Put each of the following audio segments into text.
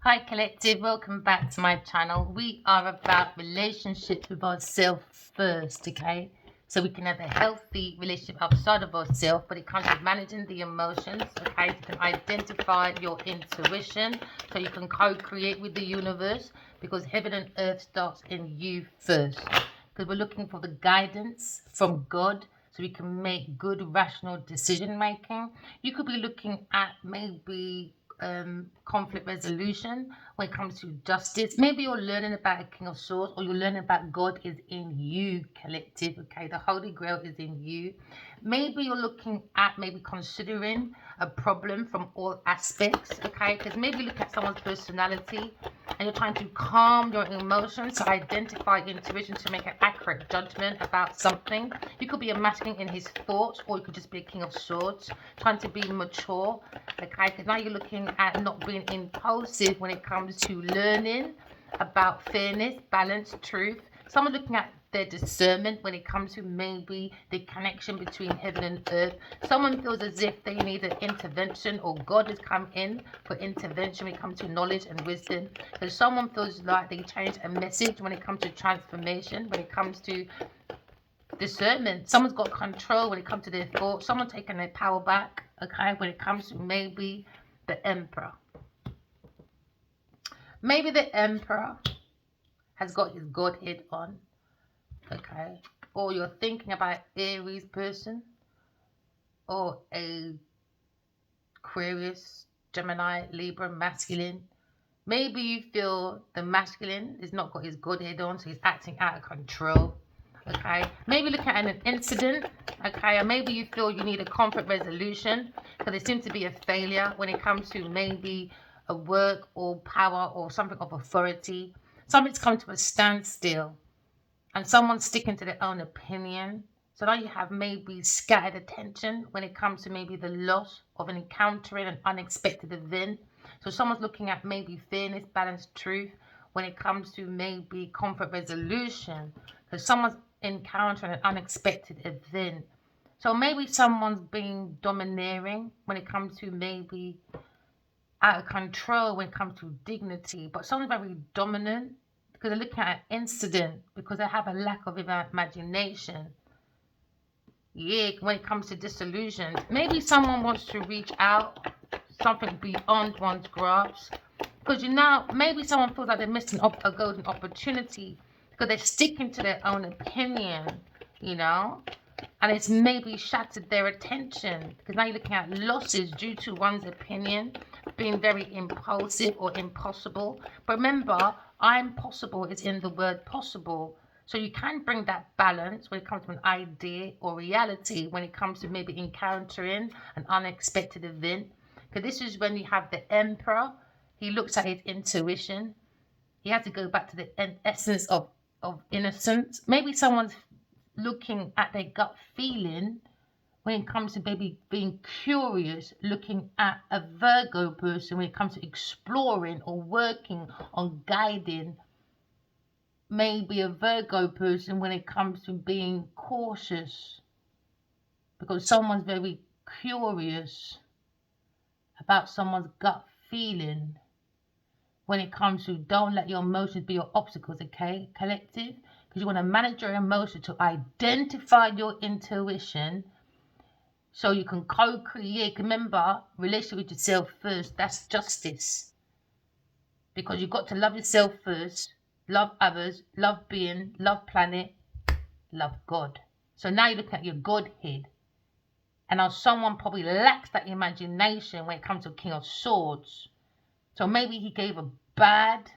Hi Collective, welcome back to my channel. We are about relationships with ourselves first, okay? So we can have a healthy relationship outside of ourselves, but it comes with managing the emotions, okay? You can identify your intuition, so you can co-create with the universe, because heaven and earth starts in you first. Because we're looking for the guidance from God, so we can make good, rational decision making. You could be looking at maybe conflict resolution when it comes to justice. Maybe you're learning about a King of Swords, or you're learning about God is in you, collective. Okay, the Holy Grail is in you. Maybe you're looking at maybe considering a problem from all aspects. Okay, because maybe look at someone's personality and you're trying to calm your emotions to identify intuition to make an accurate judgment about something. You could be a masculine in his thoughts, or you could just be a King of Swords trying to be mature. Okay, because now you're looking at not being impulsive when it comes to learning about fairness, balance, truth. Someone looking at their discernment when it comes to maybe the connection between heaven and earth. Someone feels as if they need an intervention, or God has come in for intervention when it comes to knowledge and wisdom. So someone feels like they change a message when it comes to transformation, when it comes to discernment. Someone's got control when it comes to their thoughts. Someone taking their power back, okay, when it comes to maybe the emperor. Maybe the emperor has got his Godhead on, okay, or you're thinking about Aries person, or a Aquarius, Gemini, Libra, masculine. Maybe you feel the masculine has not got his Godhead on, so he's acting out of control. Okay, maybe looking at an incident, okay, or maybe you feel you need a conflict resolution because there seems to be a failure when it comes to maybe a work or power or something of authority. Something's come to a standstill and someone's sticking to their own opinion. So now you have maybe scattered attention when it comes to maybe the loss of an encountering an unexpected event. So someone's looking at maybe fairness, balance, truth when it comes to maybe conflict resolution. So someone's encountering an unexpected event. So maybe someone's being domineering when it comes to maybe out of control when it comes to dignity, but someone's very dominant because they're looking at an incident because they have a lack of imagination. Yeah, when it comes to disillusion, maybe someone wants to reach out, something beyond one's grasp. Because maybe someone feels like they're missing a golden opportunity because they're sticking to their own opinion, and it's maybe shattered their attention because now you're looking at losses due to one's opinion being very impulsive or impossible. But remember, I'm possible is in the word possible. So you can bring that balance when it comes to an idea or reality, when it comes to maybe encountering an unexpected event. Because this is when you have the emperor. He looks at his intuition. He has to go back to the essence of innocence. Maybe someone's looking at their gut feeling when it comes to maybe being curious, looking at a Virgo person when it comes to exploring or working on guiding. Maybe a Virgo person when it comes to being cautious, because someone's very curious about someone's gut feeling when it comes to don't let your emotions be your obstacles, okay, collective? Because you want to manage your emotion to identify your intuition so you can co-create. Remember, relationship with yourself first. That's justice. Because you've got to love yourself first, love others, love being, love planet, love God. So now you're looking at your Godhead. And now someone probably lacks that imagination when it comes to King of Swords. So maybe he gave a bad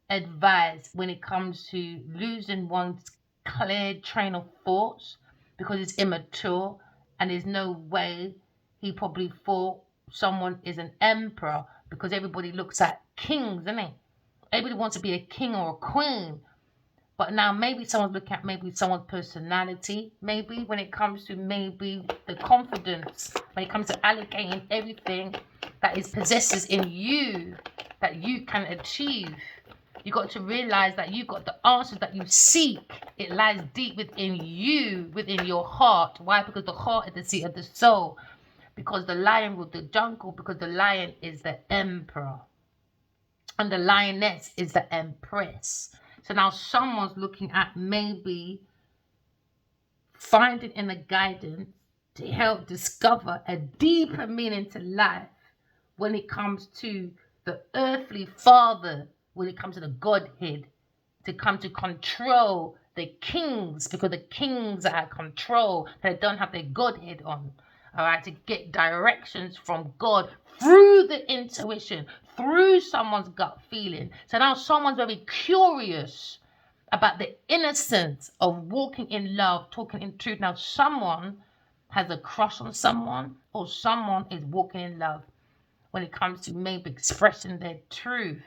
advice when it comes to losing one's clear train of thoughts because it's immature, and there's no way he probably thought someone is an emperor because everybody looks at kings, isn't it? Everybody wants to be a king or a queen. But now maybe someone's looking at maybe someone's personality, maybe when it comes to maybe the confidence, when it comes to allocating everything that is possesses in you that you can achieve. You got to realize that you got the answers that you seek. It lies deep within you, within your heart. Why? Because the heart is the seat of the soul. Because the lion ruled the jungle. Because the lion is the emperor. And the lioness is the empress. So now someone's looking at maybe finding inner guidance to help discover a deeper meaning to life when it comes to the earthly father, when it comes to the Godhead, to come to control the kings, because the kings are at control, they don't have their Godhead on. All right, to get directions from God through the intuition, through someone's gut feeling. So now someone's very curious about the innocence of walking in love, talking in truth. Now someone has a crush on someone, or someone is walking in love when it comes to maybe expressing their truth,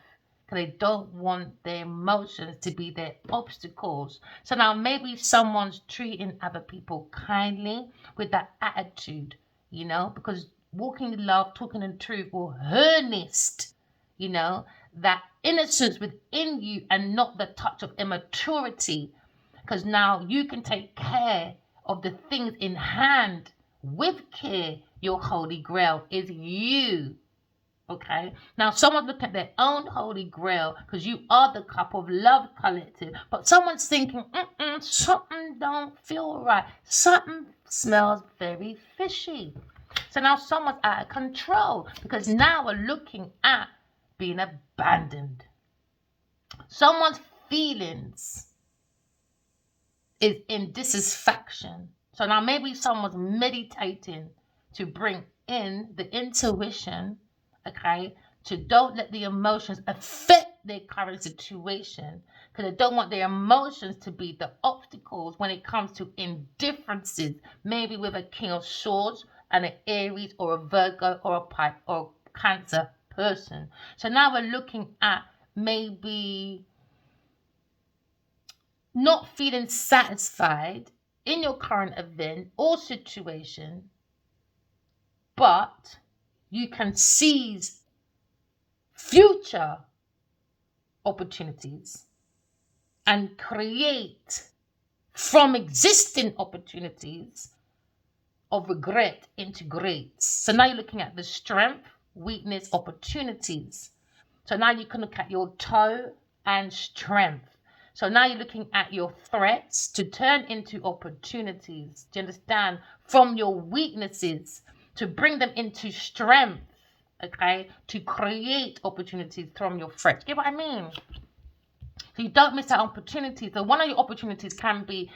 because they don't want their emotions to be their obstacles. So now maybe someone's treating other people kindly with that attitude, because walking in love, talking in truth will harness, that innocence within you and not the touch of immaturity. Because now you can take care of the things in hand with care. Your holy grail is you. Okay, now someone's looking at their own holy grail, because you are the cup of love collective, but someone's thinking, something don't feel right, something smells very fishy. So now someone's out of control, because now we're looking at being abandoned. Someone's feelings is in dissatisfaction. So now maybe someone's meditating to bring in the intuition, okay, to don't let the emotions affect their current situation, because they don't want their emotions to be the obstacles when it comes to indifferences, maybe with a King of Swords and an Aries or a Virgo or a Pisces or Cancer person. So now we're looking at maybe not feeling satisfied in your current event or situation, but you can seize future opportunities and create from existing opportunities of regret into greats. So now you're looking at the strength, weakness, opportunities. So now you can look at your toe and strength. So now you're looking at your threats to turn into opportunities. Do you understand? From your weaknesses to bring them into strength, okay? To create opportunities from your threats. Get what I mean? So you don't miss out on opportunities. So one of your opportunities can be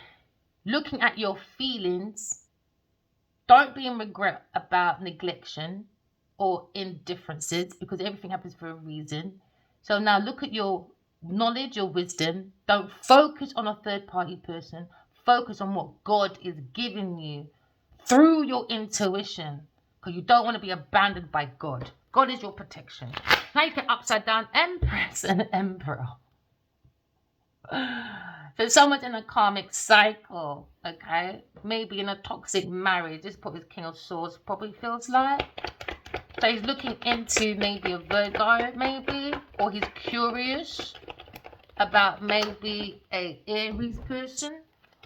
looking at your feelings. Don't be in regret about neglection or indifferences, because everything happens for a reason. So now look at your knowledge, your wisdom. Don't focus on a third party person. Focus on what God is giving you through your intuition, because you don't want to be abandoned by God. God is your protection. Now you get upside down Empress and Emperor. So someone's in a karmic cycle, okay? Maybe in a toxic marriage. This probably King of Swords probably feels like. So he's looking into maybe a Virgo, maybe, or he's curious about maybe a Aries person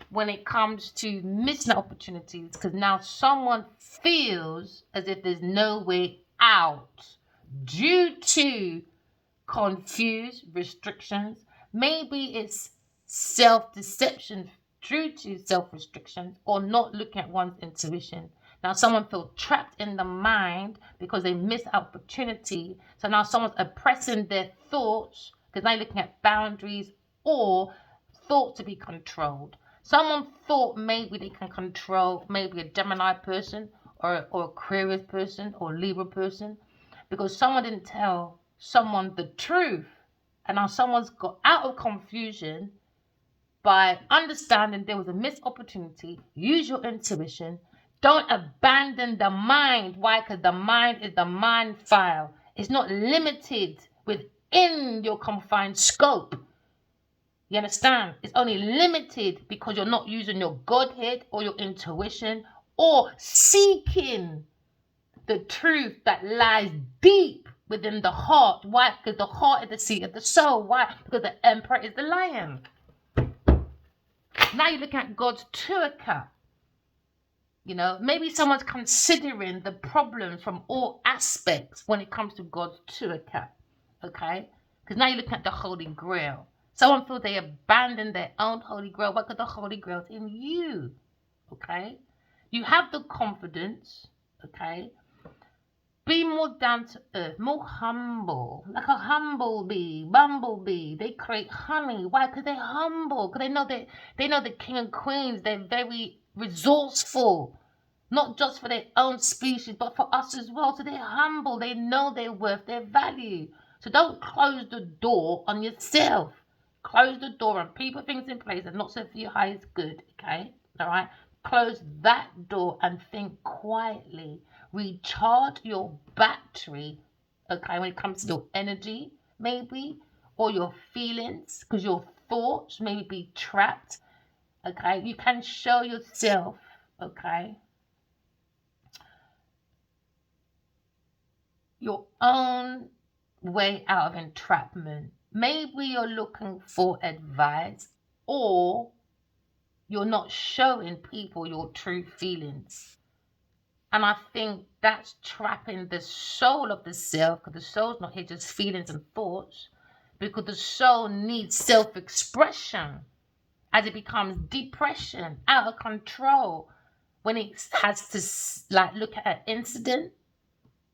when it comes to missing opportunities, because now someone feels as if there's no way out due to confused restrictions. Maybe it's self-deception due to self-restrictions or not looking at one's intuition. Now someone feels trapped in the mind because they miss opportunity. So now someone's oppressing their thoughts because they're looking at boundaries or thought to be controlled. Someone thought maybe they can control maybe a Gemini person or Aquarius person or Libra person, because someone didn't tell someone the truth, and now someone's got out of confusion by understanding there was a missed opportunity. Use your intuition. Don't abandon the mind. Why? Because the mind is the mind file. It's not limited within your confined scope. You understand? It's only limited because you're not using your Godhead or your intuition or seeking the truth that lies deep within the heart. Why? Because the heart is the seat of the soul. Why? Because the emperor is the lion. Now you're looking at God's tour cup. Maybe someone's considering the problems from all aspects when it comes to God's tour cup. Okay? Because now you're looking at the Holy Grail. Someone feels they abandoned their own Holy Grail. What could the Holy Grail's in you? Okay? You have the confidence. Okay? Be more down to earth, more humble, like a bumblebee. They create honey. Why? Because they're humble. Because they know the king and queens. They're very resourceful, not just for their own species, but for us as well. So they're humble. They know their worth, their value. So don't close the door on yourself. Close the door and people, things in place and not so for your highest good. Okay, all right. Close that door and think quietly. Recharge your battery, okay, when it comes to your energy, maybe, or your feelings, because your thoughts may be trapped, okay. You can show yourself, okay, your own way out of entrapment. Maybe you're looking for advice, or you're not showing people your true feelings. And I think that's trapping the soul of the self, because the soul's not here just feelings and thoughts, because the soul needs self-expression as it becomes depression, out of control, when it has to like look at an incident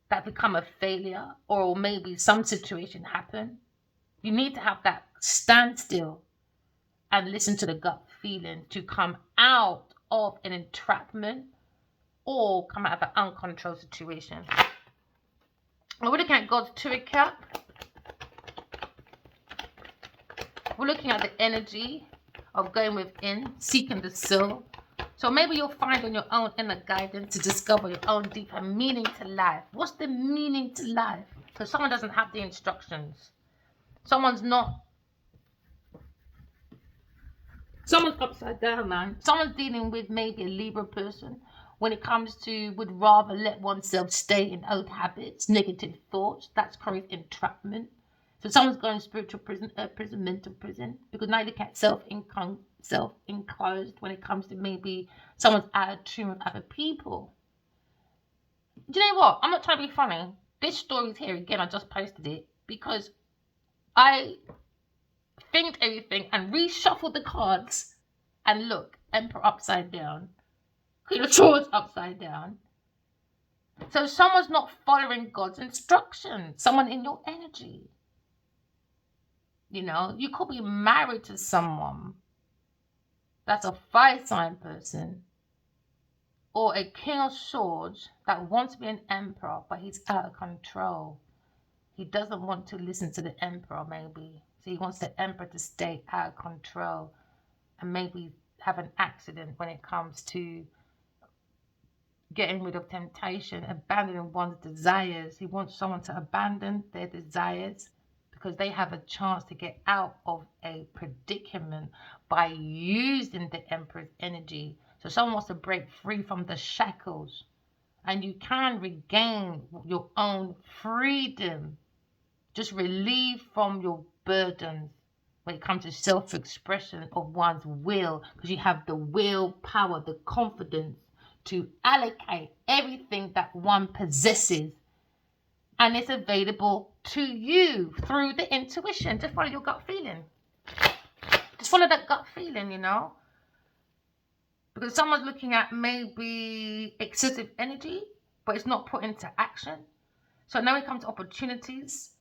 that become a failure, or maybe some situation happen. You need to have that standstill and listen to the gut feeling to come out of an entrapment or come out of an uncontrolled situation. We're looking at God's to recap. We're looking at the energy of going within, seeking the soul. So maybe you'll find on your own inner guidance to discover your own deeper meaning to life. What's the meaning to life? Because someone doesn't have the instructions. Someone's upside down, man. Someone's dealing with maybe a Libra person when it comes to would rather let oneself stay in old habits, negative thoughts. That's called entrapment. So someone's going spiritual prison, mental prison, because now you look at self-enclosed when it comes to maybe someone's out of tune with other people. Do you know what? I'm not trying to be funny. This story's here again. I just posted it because I think everything and reshuffle the cards and look, Emperor upside down, Queen of Swords upside down. So someone's not following God's instructions. Someone in your energy. You know, you could be married to someone that's a fire sign person, or a King of Swords that wants to be an emperor, but he's out of control. He doesn't want to listen to the emperor, maybe. So he wants the emperor to stay out of control and maybe have an accident when it comes to getting rid of temptation, abandoning one's desires. He wants someone to abandon their desires because they have a chance to get out of a predicament by using the emperor's energy. So someone wants to break free from the shackles, and you can regain your own freedom. Just relieve from your burdens when it comes to self-expression of one's will, because you have the willpower, the confidence to allocate everything that one possesses, and it's available to you through the intuition. Just follow your gut feeling. Just follow that gut feeling, you know, because someone's looking at maybe excessive energy, but it's not put into action. So now it comes to opportunities.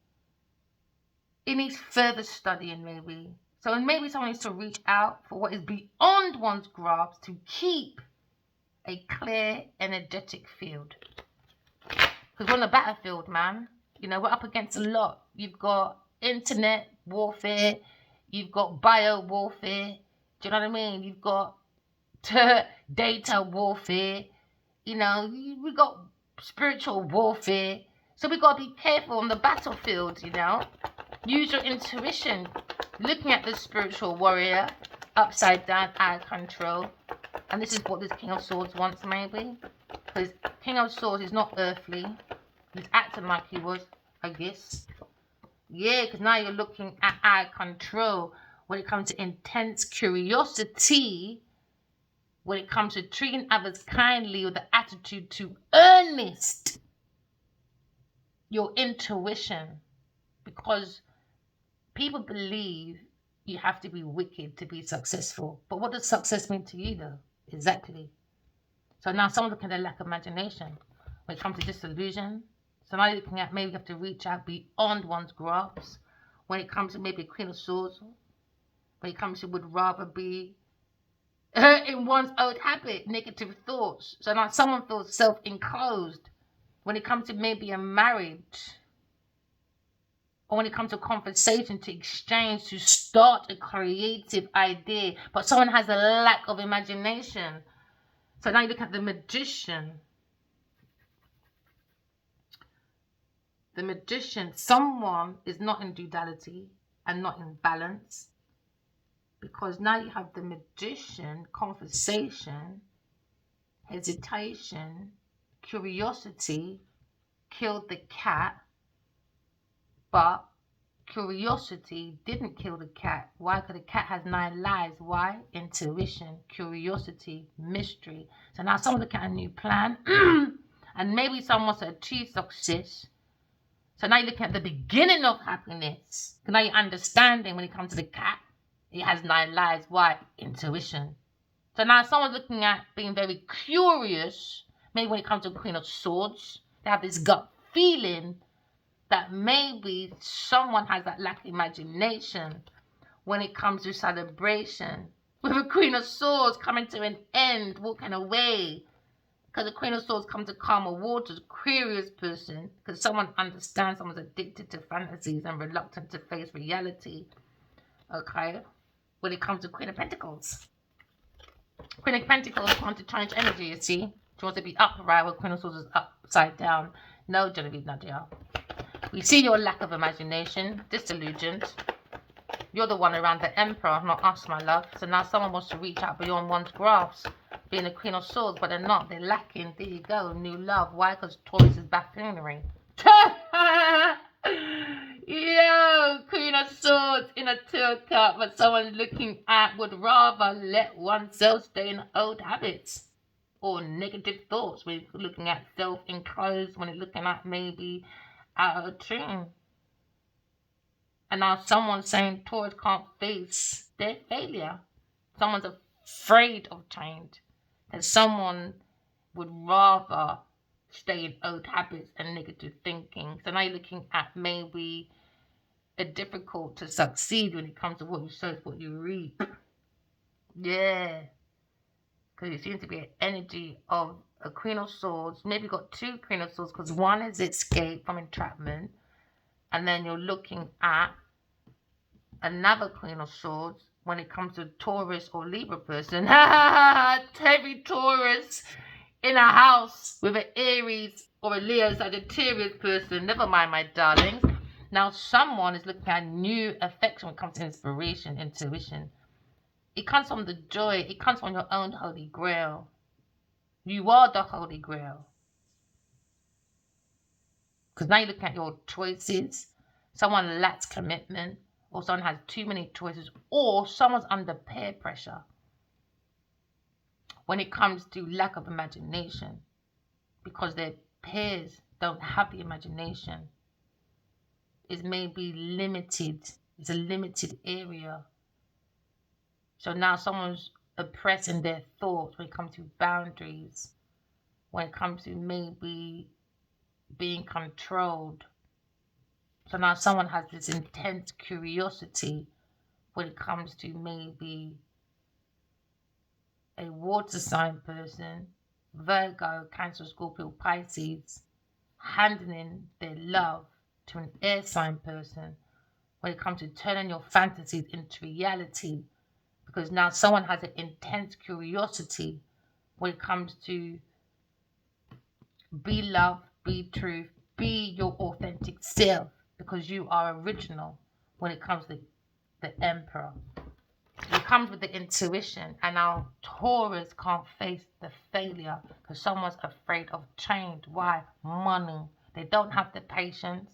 It needs further studying, maybe. So maybe someone needs to reach out for what is beyond one's grasp to keep a clear, energetic field. Because we're on the battlefield, man. You know, we're up against a lot. You've got internet warfare. You've got bio warfare. Do you know what I mean? You've got data warfare. You know, we got spiritual warfare. So we got to be careful on the battlefield, you know. Use your intuition. Looking at the spiritual warrior upside down, out of control. And this is what this King of Swords wants, maybe. Because King of Swords is not earthly. He's acting like he was, I guess. Yeah, because now you're looking at out of control when it comes to intense curiosity. When it comes to treating others kindly with the attitude to earnest your intuition. Because People believe you have to be wicked to be successful. But what does success mean to you, though? Exactly. So now someone's looking at lack of imagination when it comes to disillusion. So now you're looking at maybe you have to reach out beyond one's grasp. When it comes to maybe a Queen of Swords, when it comes to would rather be in one's old habit, negative thoughts. So now someone feels self-enclosed when it comes to maybe a marriage, or when it comes to conversation, to exchange, to start a creative idea, but someone has a lack of imagination. So now you look at the magician. The magician, someone is not in duality and not in balance, because now you have the magician, conversation, hesitation, curiosity killed the cat, but curiosity didn't kill the cat. Why? Because the cat has 9 lives. Why? Intuition, curiosity, mystery. So now someone looking at a new plan and maybe someone wants to achieve success. So now you're looking at the beginning of happiness. Now you're understanding when it comes to the cat, it has 9 lives. Why? Intuition. So now someone's looking at being very curious. Maybe when it comes to Queen of Swords, they have this gut feeling that maybe someone has that lack of imagination when it comes to celebration. With a Queen of Swords coming to an end, walking away. Because the Queen of Swords comes to calmer waters, curious person. Because someone understands someone's addicted to fantasies and reluctant to face reality. Okay? When it comes to Queen of Pentacles. Queen of Pentacles wants to change energy, you see. She wants to be upright, while Queen of Swords is upside down. No, Genevieve Nadia. We see your lack of imagination, disillusioned. You're the one around the Emperor, not us, my love. So now someone wants to reach out beyond one's grasp, being a Queen of Swords, but they're not. They're lacking. There you go. New love. Why? Because Taurus is buffoonery. Yo, Queen of Swords in a 2 cup, but someone looking at would rather let oneself stay in old habits or negative thoughts. When you're looking at self-enclosed, when you're looking at maybe out of a tune. And now someone's saying Taurus can't face their failure. Someone's afraid of change. And someone would rather stay in old habits and negative thinking. So now you're looking at maybe a difficult to succeed when it comes to what you sow, what you reap. Yeah. Because it seems to be an energy of a Queen of Swords. Maybe you've got 2 Queen of Swords, because one is escape from entrapment. And then you're looking at another Queen of Swords when it comes to Taurus or Libra person. Heavy Taurus in a house with an Aries or a Leo Sagittarius person. Never mind, my darlings. Now someone is looking at new affection when it comes to inspiration, intuition. It comes from the joy. It comes from your own Holy Grail. You are the Holy Grail. Because now you're looking at your choices. Someone lacks commitment, or someone has too many choices, or someone's under peer pressure when it comes to lack of imagination, because their peers don't have the imagination. It's maybe limited. It's a limited area. So now someone's oppressing their thoughts when it comes to boundaries, when it comes to maybe being controlled. So now someone has this intense curiosity when it comes to maybe a water sign person, Virgo, Cancer, Scorpio, Pisces, handing their love to an air sign person when it comes to turning your fantasies into reality. Because now someone has an intense curiosity when it comes to be love, be truth, be your authentic self, because you are original when it comes to the Emperor. It comes with the intuition, and now Taurus can't face the failure because someone's afraid of change. Why? Money. They don't have the patience.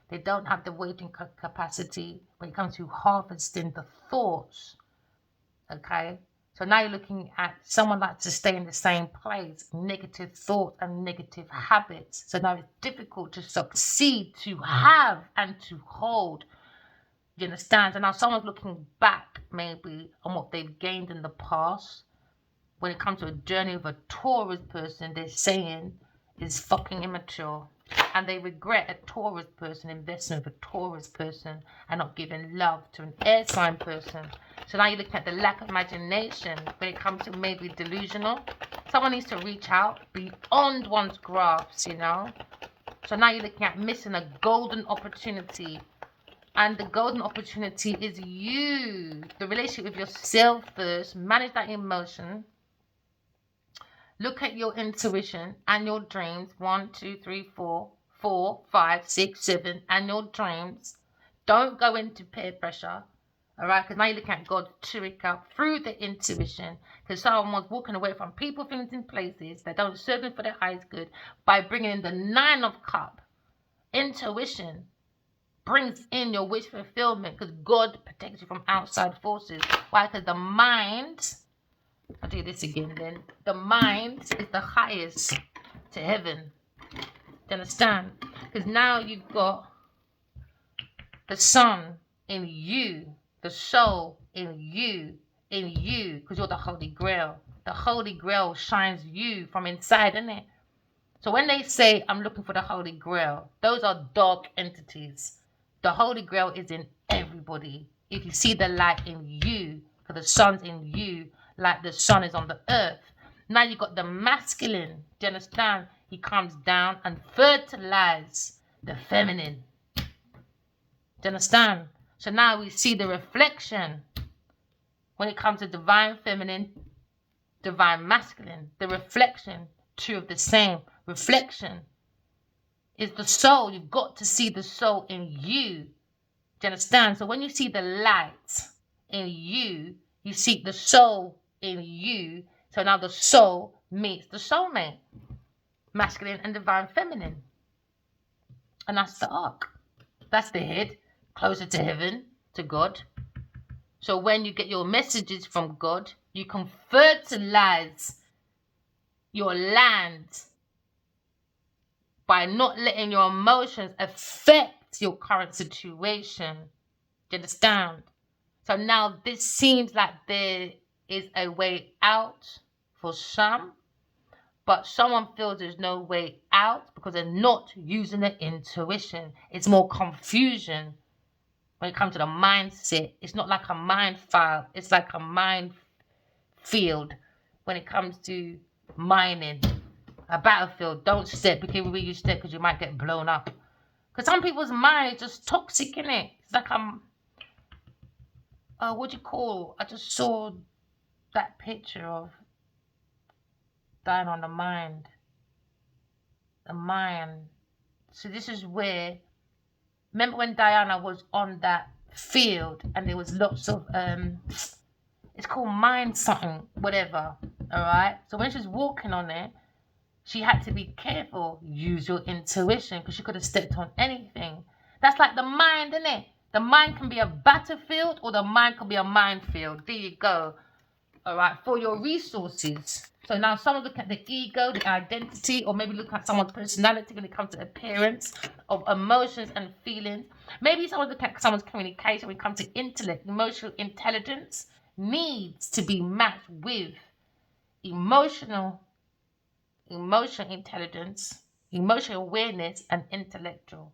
They don't have the waiting capacity when it comes to harvesting the thoughts. Okay? So now you're looking at someone likes to stay in the same place, negative thoughts and negative habits. So now it's difficult to succeed, to have and to hold You understand? And now someone's looking back maybe on what they've gained in the past. When it comes to a journey with a Taurus person, they're saying is fucking immature. And they regret a Taurus person investing with a Taurus person and not giving love to an air sign person. So now you're looking at the lack of imagination when it comes to maybe delusional. Someone needs to reach out beyond one's grasp, you know. So now you're looking at missing a golden opportunity. And the golden opportunity is you. The relationship with yourself first. Manage that emotion. Look at your intuition and your dreams. 1, 2, 3, 4, 4, 5, 6, 7, and your dreams. Don't go into peer pressure. All right, because now you're looking at God to it out through the intuition. Because someone's walking away from people, things, and places that don't serve them for their highest good by bringing in the 9 of Cups. Intuition brings in your wish fulfillment because God protects you from outside forces. Why? Because the mind, I'll do this again then. The mind is the highest to heaven. Do you understand? Because now you've got the sun in you, the soul in you, because you're the Holy Grail. The Holy Grail shines you from inside, innit? So when they say, I'm looking for the Holy Grail, those are dark entities. The Holy Grail is in everybody. If you see the light in you, because the sun's in you, like the sun is on the earth. Now you got the masculine. Do you understand? He comes down and fertilizes the feminine. Do you understand? So now we see the reflection when it comes to divine feminine, divine masculine. The reflection, two of the same. Reflection is the soul. You've got to see the soul in you. Do you understand? So when you see the light in you, you see the soul in you. So now the soul meets the soulmate. Masculine and divine feminine. And that's the arc. That's the head. Closer to heaven, to God. So when you get your messages from God, you can fertilize your land by not letting your emotions affect your current situation. Do you understand? So now this seems like there is a way out for some, but someone feels there's no way out because they're not using their intuition. It's more confusion when it comes to the mindset. It's not like a mind file. It's like a mind field when it comes to mining. A battlefield. Don't step. Be careful where you step because you might get blown up. Because some people's mind is just toxic, innit? It's like what do you call? I just saw that picture of dying on the mind. The mind. So this is where, remember when Diana was on that field and there was lots of it's called mind something, whatever. Alright? So when she was walking on it, she had to be careful. Use your intuition because she could have stepped on anything. That's like the mind, isn't it? The mind can be a battlefield or the mind can be a minefield. There you go. All right, for your resources. So now someone look at the ego, the identity, or maybe look at someone's personality when it comes to appearance of emotions and feelings. Maybe someone look at someone's communication when it comes to intellect, emotional intelligence needs to be matched with emotional intelligence, emotional awareness, and intellectual.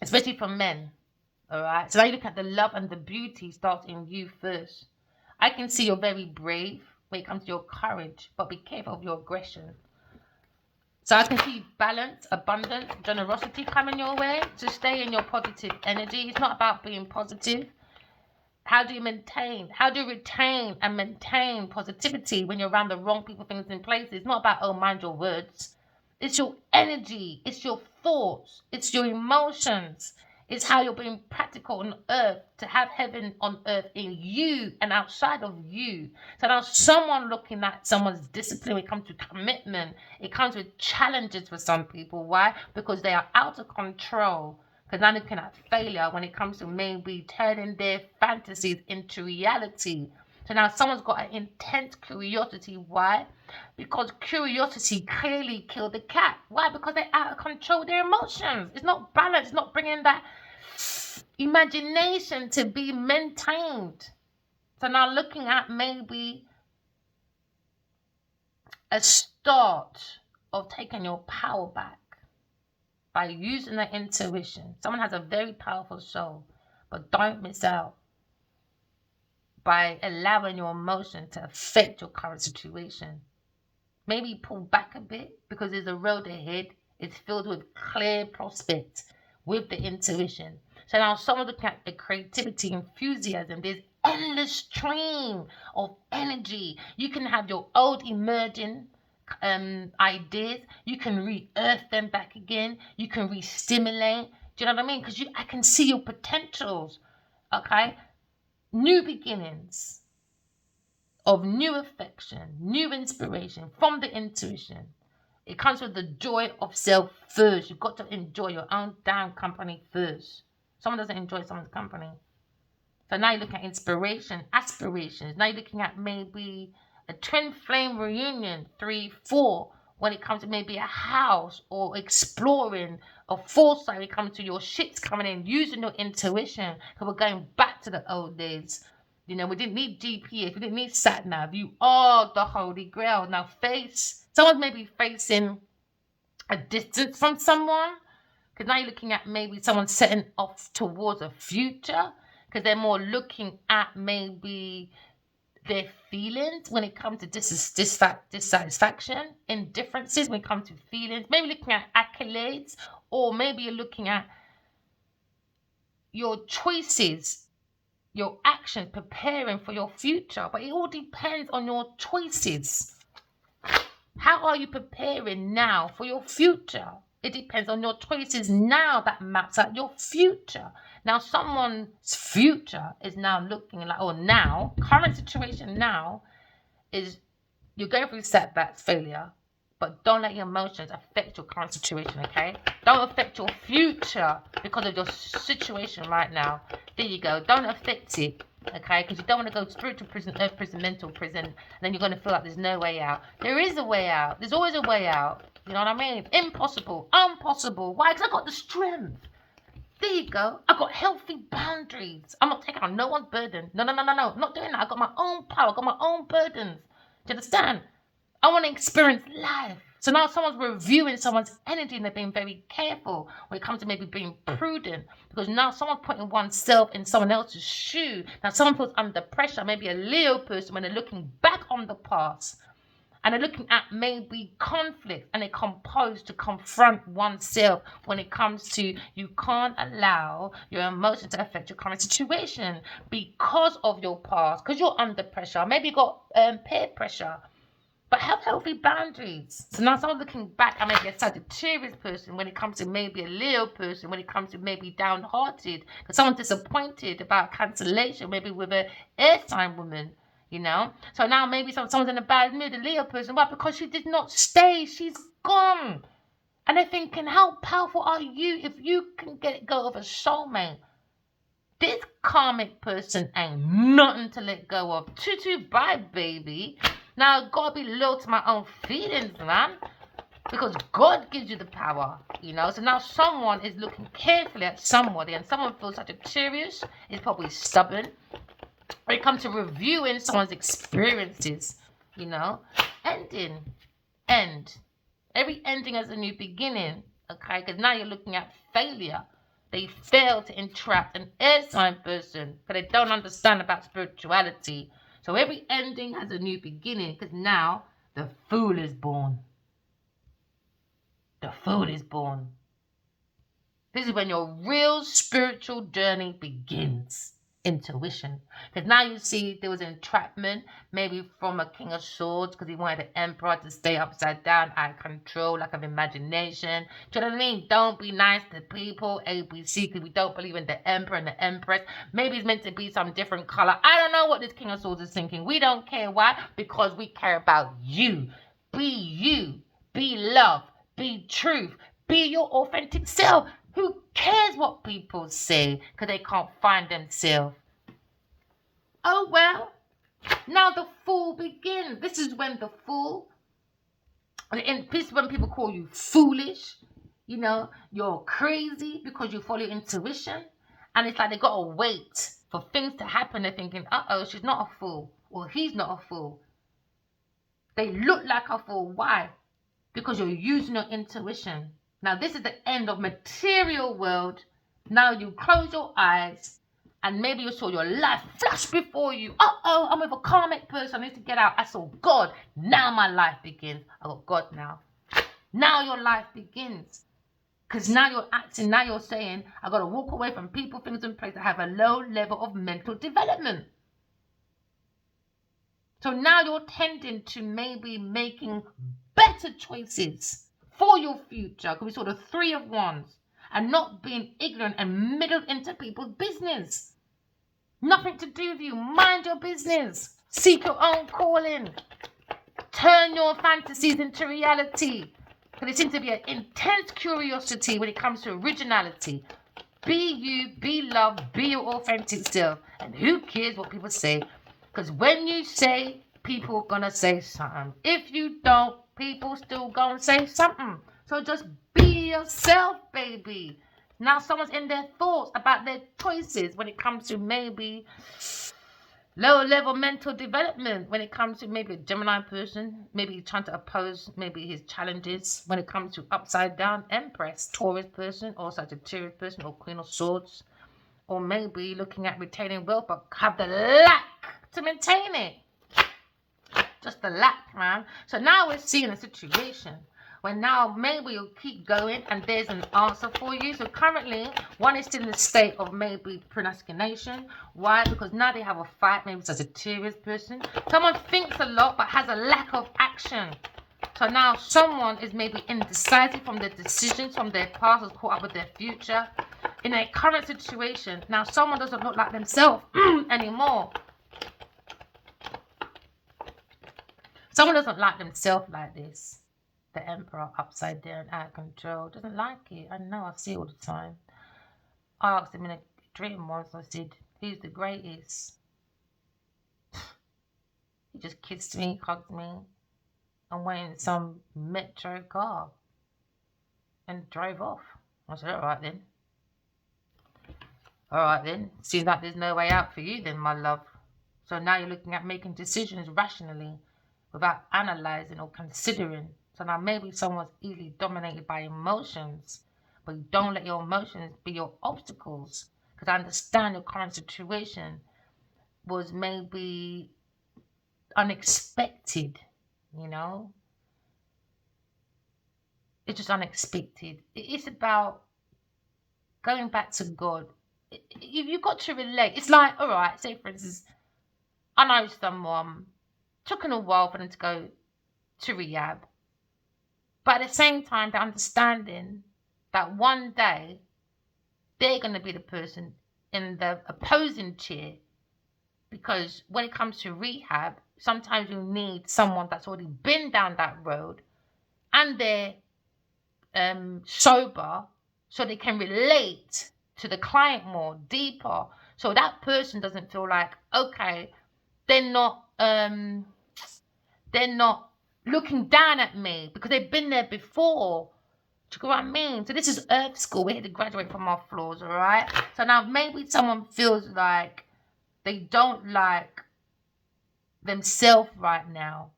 Especially for men. Alright. So now you look at the love and the beauty starts in you first. I can see you're very brave when it comes to your courage, but be careful of your aggression. So I can see balance, abundance, generosity coming your way. So stay in your positive energy. It's not about being positive. How do you retain and maintain positivity when you're around the wrong people, things, and places? It's not about, mind your words. It's your energy. It's your thoughts. It's your emotions. It's how you're being practical on earth to have heaven on earth in you and outside of you. So now someone looking at someone's discipline, when it comes to commitment, it comes with challenges for some people. Why? Because they are out of control. Because now looking at failure when it comes to maybe turning their fantasies into reality. So now someone's got an intense curiosity. Why? Because curiosity clearly killed the cat. Why? Because they're out of control with their emotions. It's not balanced. It's not bringing that, imagination to be maintained. So now looking at maybe a start of taking your power back by using the intuition. Someone has a very powerful soul, but don't miss out by allowing your emotion to affect your current situation. Maybe pull back a bit because there's a road ahead. It's filled with clear prospects with the intuition. So now someone looking at the creativity, enthusiasm, there's endless stream of energy. You can have your old emerging ideas. You can re-earth them back again. You can re-stimulate. Do you know what I mean? Because I can see your potentials. Okay? New beginnings of new affection, new inspiration from the intuition. It comes with the joy of self first. You've got to enjoy your own damn company first. Someone doesn't enjoy someone's company. So now you're looking at inspiration, aspirations. Now you're looking at maybe a twin flame reunion, 3, 4, when it comes to maybe a house or exploring a foresight when it comes to your shits coming in, using your intuition. Because we're going back to the old days. You know, we didn't need GPS, we didn't need sat nav. You are the holy grail. Now someone's maybe facing a distance from someone. Because now you're looking at maybe someone setting off towards a future. Because they're more looking at maybe their feelings when it comes to dissatisfaction, indifferences when it comes to feelings. Maybe looking at accolades, or maybe you're looking at your choices, your actions, preparing for your future. But it all depends on your choices. How are you preparing now for your future? It depends on your choices now that maps out your future. Now, someone's future is now looking like, or now, current situation now is you're going through setbacks, failure, but don't let your emotions affect your current situation, okay? Don't affect your future because of your situation right now. There you go. Don't affect it, okay? Because you don't want to go spiritual prison, earth prison, mental prison, and then you're going to feel like there's no way out. There is a way out. There's always a way out. You know what I mean? Impossible. Impossible. Why? Because I got the strength. There you go. I got healthy boundaries. I'm not taking on no one's burden. No. I'm not doing that. I got my own power. I got my own burdens. Do you understand? I want to experience life. So now someone's reviewing someone's energy and they're being very careful when it comes to maybe being prudent. Because now someone's putting oneself in someone else's shoe. Now someone feels under pressure, maybe a Leo person, when they're looking back on the past. And they're looking at maybe conflict, and they're composed to confront oneself when it comes to you can't allow your emotions to affect your current situation because of your past, because you're under pressure. Maybe you got peer pressure, but have healthy boundaries. So now someone's looking back at maybe a Sagittarius person when it comes to maybe a Leo person, when it comes to maybe downhearted, because someone's disappointed about cancellation, maybe with an air sign woman. You know, so now maybe someone's in a bad mood, a Leo person. Why? Because she did not stay. She's gone. And they're thinking, how powerful are you if you can get go of a soulmate? This karmic person ain't nothing to let go of. Bye, baby. Now, I've got to be loyal to my own feelings, man. Because God gives you the power, you know. So now someone is looking carefully at somebody, and someone feels Sagittarius is probably stubborn. When it comes to reviewing someone's experiences, you know, end. Every ending has a new beginning, okay? Because now you're looking at failure. They fail to entrap an air sign person because they don't understand about spirituality. So every ending has a new beginning because now the fool is born. The fool is born. This is when your real spiritual journey begins. Intuition. Because now you see there was entrapment, maybe from a King of Swords, because he wanted the Emperor to stay upside down, out of control, lack of imagination. Do you know what I mean? Don't be nice to people, ABC, because we don't believe in the Emperor and the Empress. Maybe it's meant to be some different color. I don't know what this King of Swords is thinking. We don't care. Why? Because we care about you. Be you. Be love. Be truth. Be your authentic self. Who cares what people say because they can't find themselves? Oh, well, now the fool begins. This is when the fool, and this is when people call you foolish. You know, you're crazy because you follow your intuition. And it's like they got to wait for things to happen. They're thinking, uh-oh, she's not a fool. Or he's not a fool. They look like a fool. Why? Because you're using your intuition. Now, this is the end of material world. Now you close your eyes and maybe you saw your life flash before you. Uh-oh, I'm with a karmic person. I need to get out. I saw God. Now my life begins. I got God now. Now your life begins. Because now you're acting, now you're saying, I got to walk away from people, things, and places that have a low level of mental development. So now you're tending to maybe making better choices for your future. Because we saw the 3 of Wands. And not being ignorant and meddled into people's business. Nothing to do with you. Mind your business. Seek your own calling. Turn your fantasies into reality. Because there seems to be an intense curiosity when it comes to originality. Be you, be love, be your authentic self. And who cares what people say? Because when you say, people are going to say something. If you don't, people still going to say something. So just be yourself, baby. Now someone's in their thoughts about their choices when it comes to maybe lower level mental development, when it comes to maybe a Gemini person, maybe trying to oppose maybe his challenges when it comes to upside down Empress, Taurus person, or Sagittarius person, or Queen of Swords, or maybe looking at retaining wealth but have the lack to maintain it. Just the lack, man. So now we're seeing a situation where now maybe you'll keep going and there's an answer for you. So currently, one is still in the state of maybe procrastination. Why? Because now they have a fight, maybe it's a Sagittarius person. Someone thinks a lot but has a lack of action. So now someone is maybe indecisive from their decisions, from their past, is caught up with their future. In a current situation, now someone doesn't look like themselves anymore. Someone doesn't like themselves like this. The Emperor upside down, out of control. Doesn't like it. I know, I see it all the time. I asked him in a dream once, I said, who's the greatest? He just kissed me, hugged me, and went in some metro car and drove off. I said, all right then. All right then. Seems like there's no way out for you then, my love. So now you're looking at making decisions rationally without analysing or considering. So now maybe someone's easily dominated by emotions, but you don't let your emotions be your obstacles. Because I understand your current situation was maybe unexpected, you know. It's just unexpected. It's about going back to God. You've got to relate. It's like, all right, say for instance, I know someone, took a while for them to go to rehab. But at the same time, they're understanding that one day they're going to be the person in the opposing chair. Because when it comes to rehab, sometimes you need someone that's already been down that road and they're sober so they can relate to the client more deeper. So that person doesn't feel like, okay, they're not looking down at me because they've been there before. Do you know what I mean? So this is Earth School. We're here to graduate from our flaws, all right? So now maybe someone feels like they don't like themselves right now.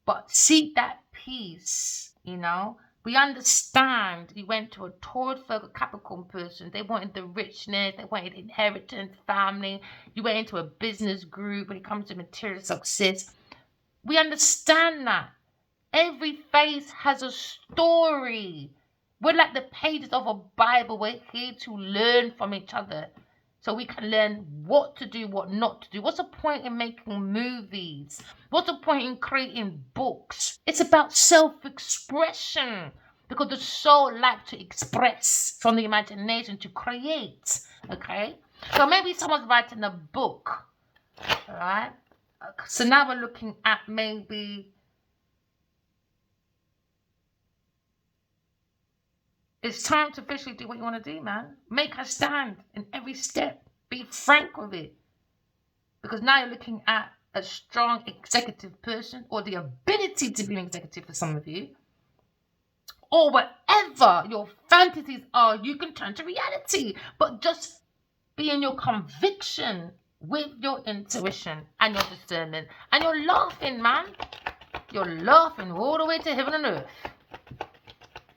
But seek that peace, you know? We understand you went to a Taurus, Virgo, Capricorn person. They wanted the richness. They wanted inheritance, family. You went into a business group when it comes to material success. We understand that. Every phase has a story. We're like the pages of a Bible. We're here to learn from each other. So we can learn what to do, what not to do. What's the point in making movies? What's the point in creating books? It's about self-expression. Because the soul likes to express from the imagination to create. Okay? So maybe someone's writing a book. Alright? So now we're looking at maybe it's time to officially do what you want to do, man. Make a stand in every step. Be frank with it. Because now you're looking at a strong executive person or the ability to be an executive for some of you. Or whatever your fantasies are, you can turn to reality. But just Be in your conviction with your intuition and your discernment. And you're laughing, man. You're laughing all the way to heaven and earth.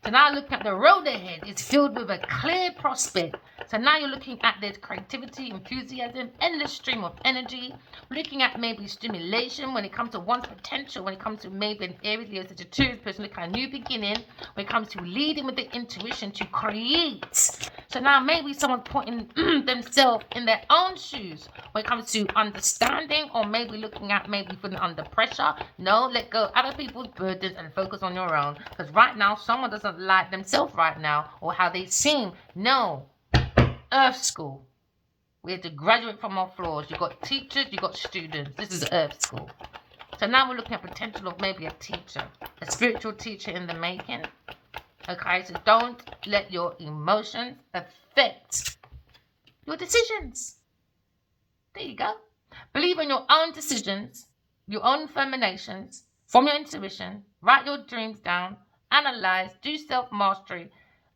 So now looking at the road ahead, it's filled with a clear prospect. So now you're looking at this creativity, enthusiasm, endless stream of energy. Looking at maybe stimulation when it comes to one's potential, when it comes to maybe an Aries, Leo, Sagittarius person, looking at a new beginning, when it comes to leading with the intuition to create. So now maybe someone's putting themselves in their own shoes when it comes to understanding, or maybe looking at maybe feeling under pressure. No, let go of other people's burdens and focus on your own. Because right now, someone doesn't like themselves right now or how they seem. No. Earth School. We had to graduate from our floors. You've got teachers, you've got students. This is Earth School. So now we're looking at potential of maybe a teacher, a spiritual teacher in the making. Okay, so don't let your emotions affect your decisions. There you go. Believe in your own decisions, your own determinations, from your intuition. Write your dreams down, analyze, do self-mastery.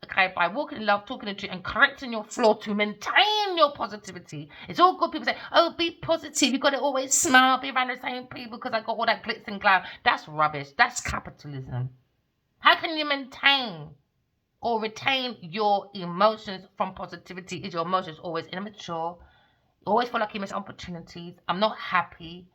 Okay, by walking in love, talking the truth, and correcting your flaw to maintain your positivity. It's all good. People say, oh, be positive. You got to always smile, be around the same people because I got all that glitz and glam. That's rubbish. That's capitalism. How can you maintain or retain your emotions from positivity? Is your emotions always immature? You always feel like you miss opportunities. I'm not happy.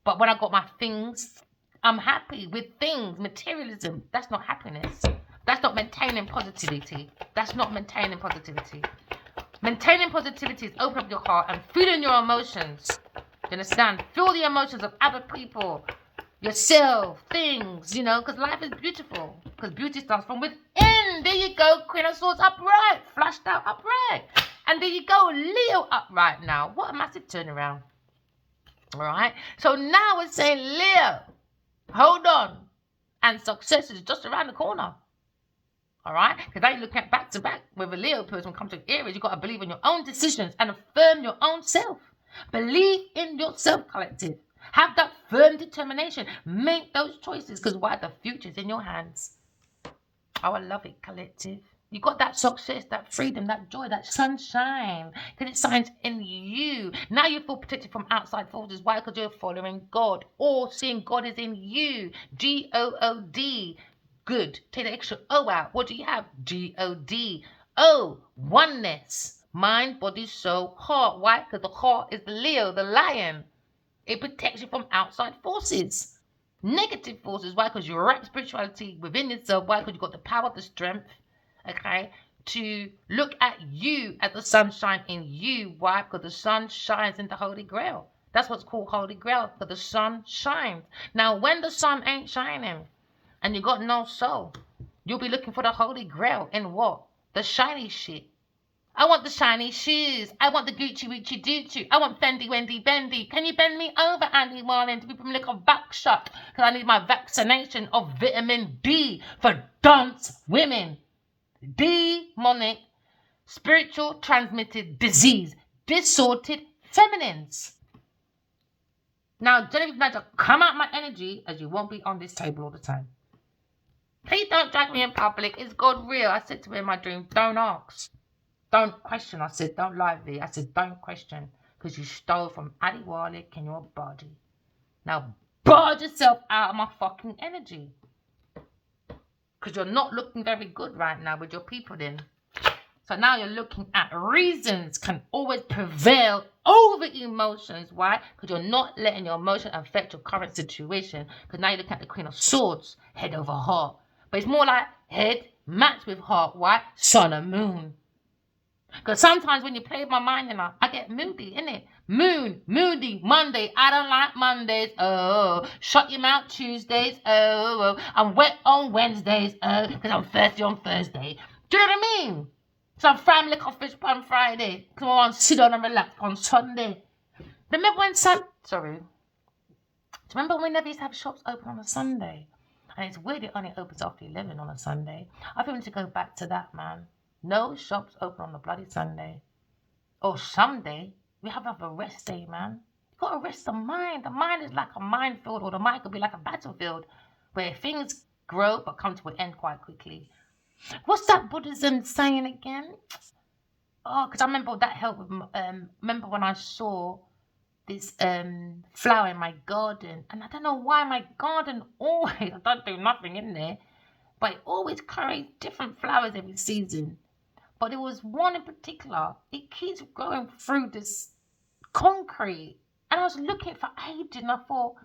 But when I got my things, I'm happy with things. Materialism. That's not happiness. That's not maintaining positivity. That's not maintaining positivity. Maintaining positivity is open up your heart and feeling your emotions. You understand? Feel the emotions of other people, yourself, things, because life is beautiful. Because beauty starts from within. There you go, Queen of Swords upright, flushed out upright. And there you go, Leo upright now. What a massive turnaround. All right? So now we're saying, Leo, hold on. And success is just around the corner. All right? Because now you look at back to back with a Leo person when it comes to Aries. You've got to believe in your own decisions and affirm your own self. Believe in yourself, collective. Have that firm determination. Make those choices because why? The future's in your hands. Oh, I love it, collective. You got that success, that freedom, that joy, that sunshine. Because it shines in you. Now you feel protected from outside forces. Why? Because you're following God. Or seeing God is in you. G-O-O-D. Good. Take the extra O out. What do you have? G-O-D. O. Oneness. Mind, body, soul, heart. Why? Because the heart is the Leo, the lion. It protects you from outside forces. Negative forces. Why? Because you wrap spirituality within yourself. Why? Because you've got the power, the strength, okay, to look at you, at the sunshine in you. Why? Because the sun shines in the Holy Grail. That's what's called Holy Grail, because the sun shines. Now, when the sun ain't shining and you got no soul, you'll be looking for the Holy Grail in what? The shiny shit. I want the shiny shoes. I want the Gucci Woochie Doochie. I want Fendi Wendy Bendy. Can you bend me over, Andy Marlin, to be from like a back shot? Because I need my vaccination of vitamin D for dance women. Demonic, spiritual transmitted disease. Distorted feminines. Now, Genevieve Nigel, come out my energy as you won't be on this table all the time. Please don't drag me in public. Is God real? I said to him in my dream, don't ask. Don't question. I said, don't lie to me. I said, don't question. Because you stole from Adi Warlick in your body. Now, barge yourself out of my fucking energy. Because you're not looking very good right now with your people in. So now you're looking at reasons can always prevail over emotions. Why? Because you're not letting your emotion affect your current situation. Because now you're looking at the Queen of Swords, head over heart. But it's more like head matched with heart. Why? Sun and moon. Because sometimes when you play with my mind, I get moody, innit? Moody, Monday. I don't like Mondays. Oh, shut your mouth Tuesdays. Oh, I'm wet on Wednesdays. Oh, because I'm thirsty on Thursday. Do you know what I mean? So I'm frying like a fish on Friday. Come on, sit down and relax on Sunday. Remember when remember when we never used to have shops open on a Sunday? And it's weird it only opens after 11 on a Sunday. I think we need to go back to that, man. No shops open on a bloody Sunday. Or someday, we have a rest day, man. You got to rest the mind. The mind is like a minefield, or the mind could be like a battlefield where things grow but come to an end quite quickly. What's that Buddhism saying again? Oh, because I remember that helped with, remember when I saw this flower in my garden, and I don't know why my garden always, I don't do nothing in there, but it always carries different flowers every season. But there was one in particular, it keeps growing through this concrete. And I was looking for ages and I thought,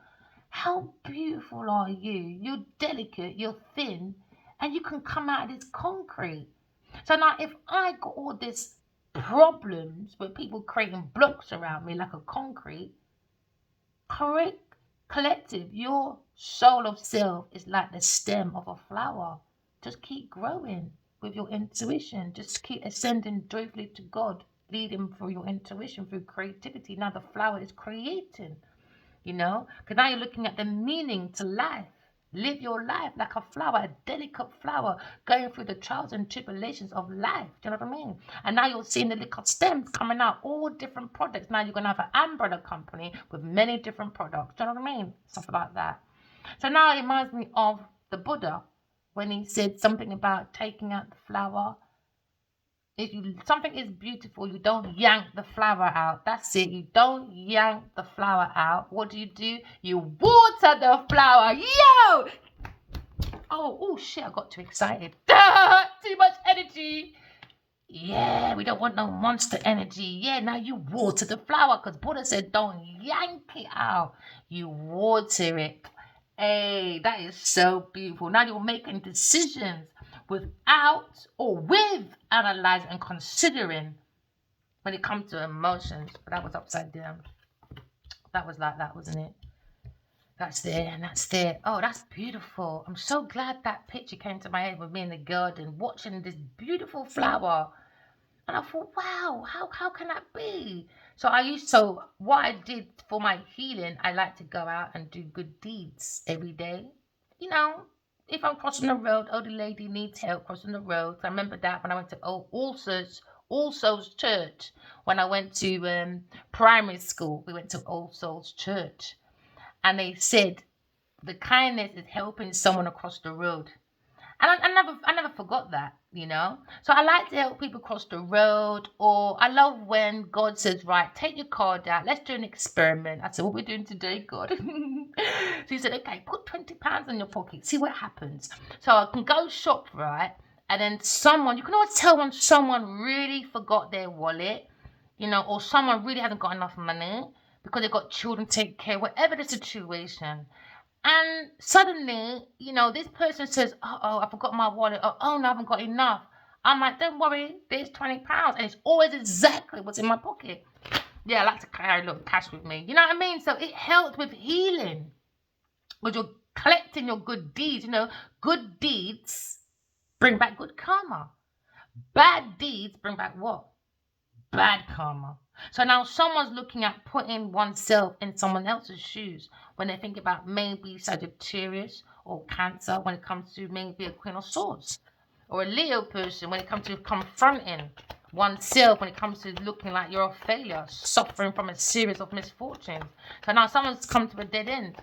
how beautiful are you? You're delicate, you're thin, and you can come out of this concrete. So now if I got all these problems with people creating blocks around me like a concrete, correct, collective, your soul of self is like the stem of a flower. Just keep growing with your intuition. Just keep ascending joyfully to God, leading through your intuition, through creativity. Now the flower is creating, because now you're looking at the meaning to life. Live your life like a flower, a delicate flower, going through the trials and tribulations of life. Do you know what I mean? And now you're seeing the little stems coming out, all different products. Now you're going to have an umbrella company with many different products. Do you know what I mean? Stuff like that. So now it reminds me of the Buddha when he said something about taking out the flower. If something is beautiful, you don't yank the flower out. That's it. You don't yank the flower out. What do? You water the flower. Yo! Oh shit, I got too excited. Too much energy. Yeah, we don't want no monster energy. Yeah, now you water the flower because Buddha said don't yank it out. You water it. Hey, that is so beautiful. Now you're making decisions without or with analyzing and considering when it comes to emotions. But that was upside down. That was like that, wasn't it? That's there and that's there. Oh, that's beautiful. I'm so glad that picture came to my head with me in the garden watching this beautiful flower. And I thought, wow, how can that be? So what I did for my healing, I like to go out and do good deeds every day. If I'm crossing the road, the lady needs help crossing the road. I remember that when I went to All Souls Church. When I went to primary school, we went to All Souls Church. And they said the kindness is helping someone across the road. And I never forgot that, So I like to help people cross the road, or I love when God says, right, take your card out, let's do an experiment. I said, what are we doing today, God? So he said, okay, put £20 in your pocket, see what happens. So I can go shop, right? And then you can always tell when someone really forgot their wallet, or someone really hasn't got enough money because they've got children to take care, whatever the situation. And suddenly, this person says, I forgot my wallet. Oh, no, I haven't got enough. I'm like, don't worry, there's £20. And it's always exactly what's in my pocket. Yeah, I like to carry a little cash with me. You know what I mean? So it helps with healing. Because you're collecting your good deeds. Good deeds bring back good karma. Bad deeds bring back what? Bad karma. So now someone's looking at putting oneself in someone else's shoes when they think about maybe Sagittarius or Cancer when it comes to maybe a Queen of Swords, or a Leo person when it comes to confronting oneself, when it comes to looking like you're a failure, suffering from a series of misfortunes. So now someone's come to a dead end.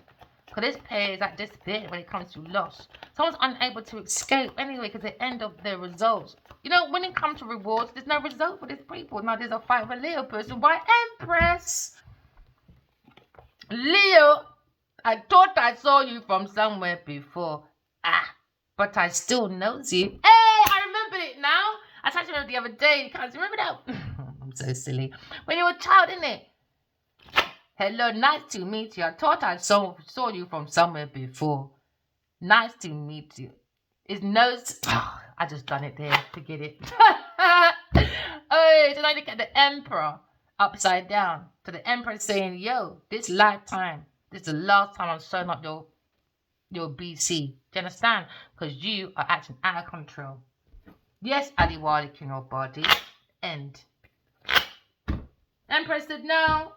Because this pair is at this bit when it comes to loss. Someone's unable to escape anyway because the end of their results. When it comes to rewards, there's no result for these people. Now there's a fight with a Leo person. Why, Empress? Leo, I thought I saw you from somewhere before. But I still knows you. Hey, I remember it now. I tried to remember the other day. You can't remember that? I'm so silly. When you were a child, innit? Hello, nice to meet you. I thought I saw you from somewhere before. Nice to meet you. It's nose. Oh, I just done it there. Forget it. Oh, so now look at the Emperor upside down. So the Emperor saying, yo, this lifetime, this is the last time I'm showing up your BC. Do you understand? Because you are acting out of control. Yes, Adiwali in your body. End. Empress said, no.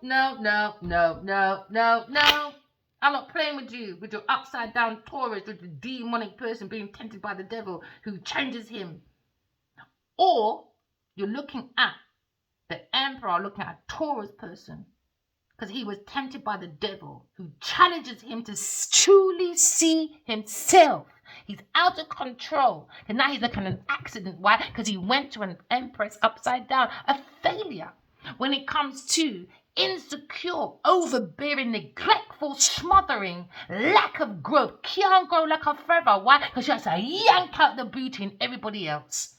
I'm not playing with you, with your upside down Taurus, with the demonic person being tempted by the devil who changes him. Or you're looking at the Emperor, looking at a Taurus person, because he was tempted by the devil who challenges him to truly see himself He's out of control. And now he's like an accident. Why? Because he went to an Empress upside down. A failure. When it comes to insecure, overbearing, neglectful, smothering, lack of growth. Can't grow like a feather. Why? Because she has to yank out the beauty in everybody else.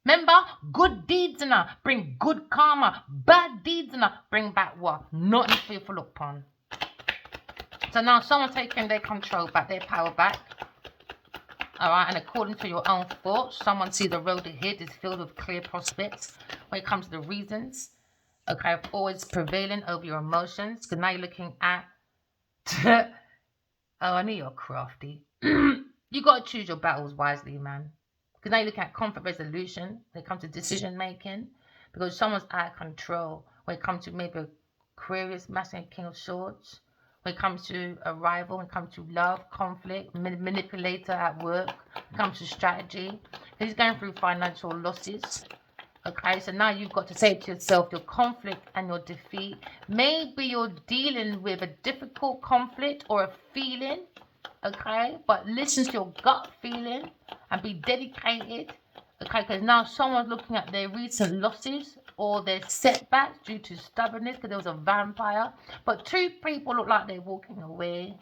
Remember, good deeds in her bring good karma. Bad deeds in her bring back what? Not fearful look upon. So now someone's taking their control back, their power back. Alright, and according to your own thoughts, someone sees the road ahead is filled with clear prospects when it comes to the reasons. Okay, always prevailing over your emotions. Because now you're looking at... oh, I know you're crafty. You got to choose your battles wisely, man. Because now you're looking at conflict resolution when it comes to decision making. Because someone's out of control when it comes to maybe Aquarius, Masculine, King of Swords. When it comes to a rival, when it comes to love, conflict, manipulator at work, when it comes to strategy. He's going through financial losses. Okay, so now you've got to say to yourself, your conflict and your defeat. Maybe you're dealing with a difficult conflict or a feeling. Okay, but listen to your gut feeling and be dedicated. Okay, because now someone's looking at their recent losses or their setbacks due to stubbornness because there was a vampire. But two people look like they're walking away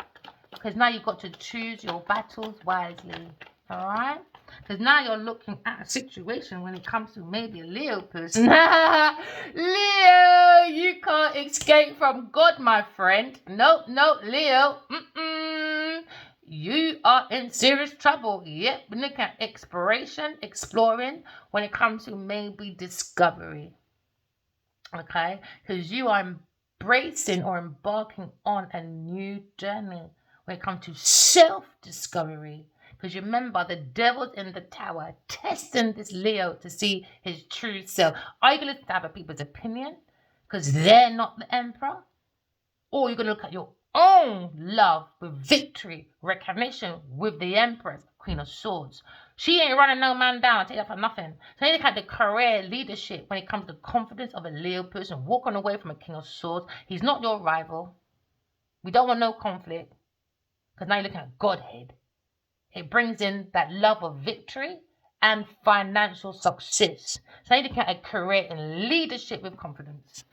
because now you've got to choose your battles wisely. All right? Because now you're looking at a situation when it comes to maybe a Leo person. Leo, you can't escape from God, my friend. No, Leo. You are in serious trouble. Yep, we're looking at exploration, exploring when it comes to maybe discovery. Okay, because you are embracing or embarking on a new journey when it comes to self-discovery. Because you remember, the devil's in the tower testing this Leo to see his true self. Are you going to listen to other people's opinion because they're not the emperor? Or you're going to look at your own love with victory, recognition with the Empress, Queen of Swords. She ain't running no man down, take that for nothing. So you look at the career leadership when it comes to confidence of a Leo person walking away from a King of Swords. He's not your rival. We don't want no conflict because now you're looking at Godhead. It brings in that love of victory and financial success. So you're looking at a career in leadership with confidence.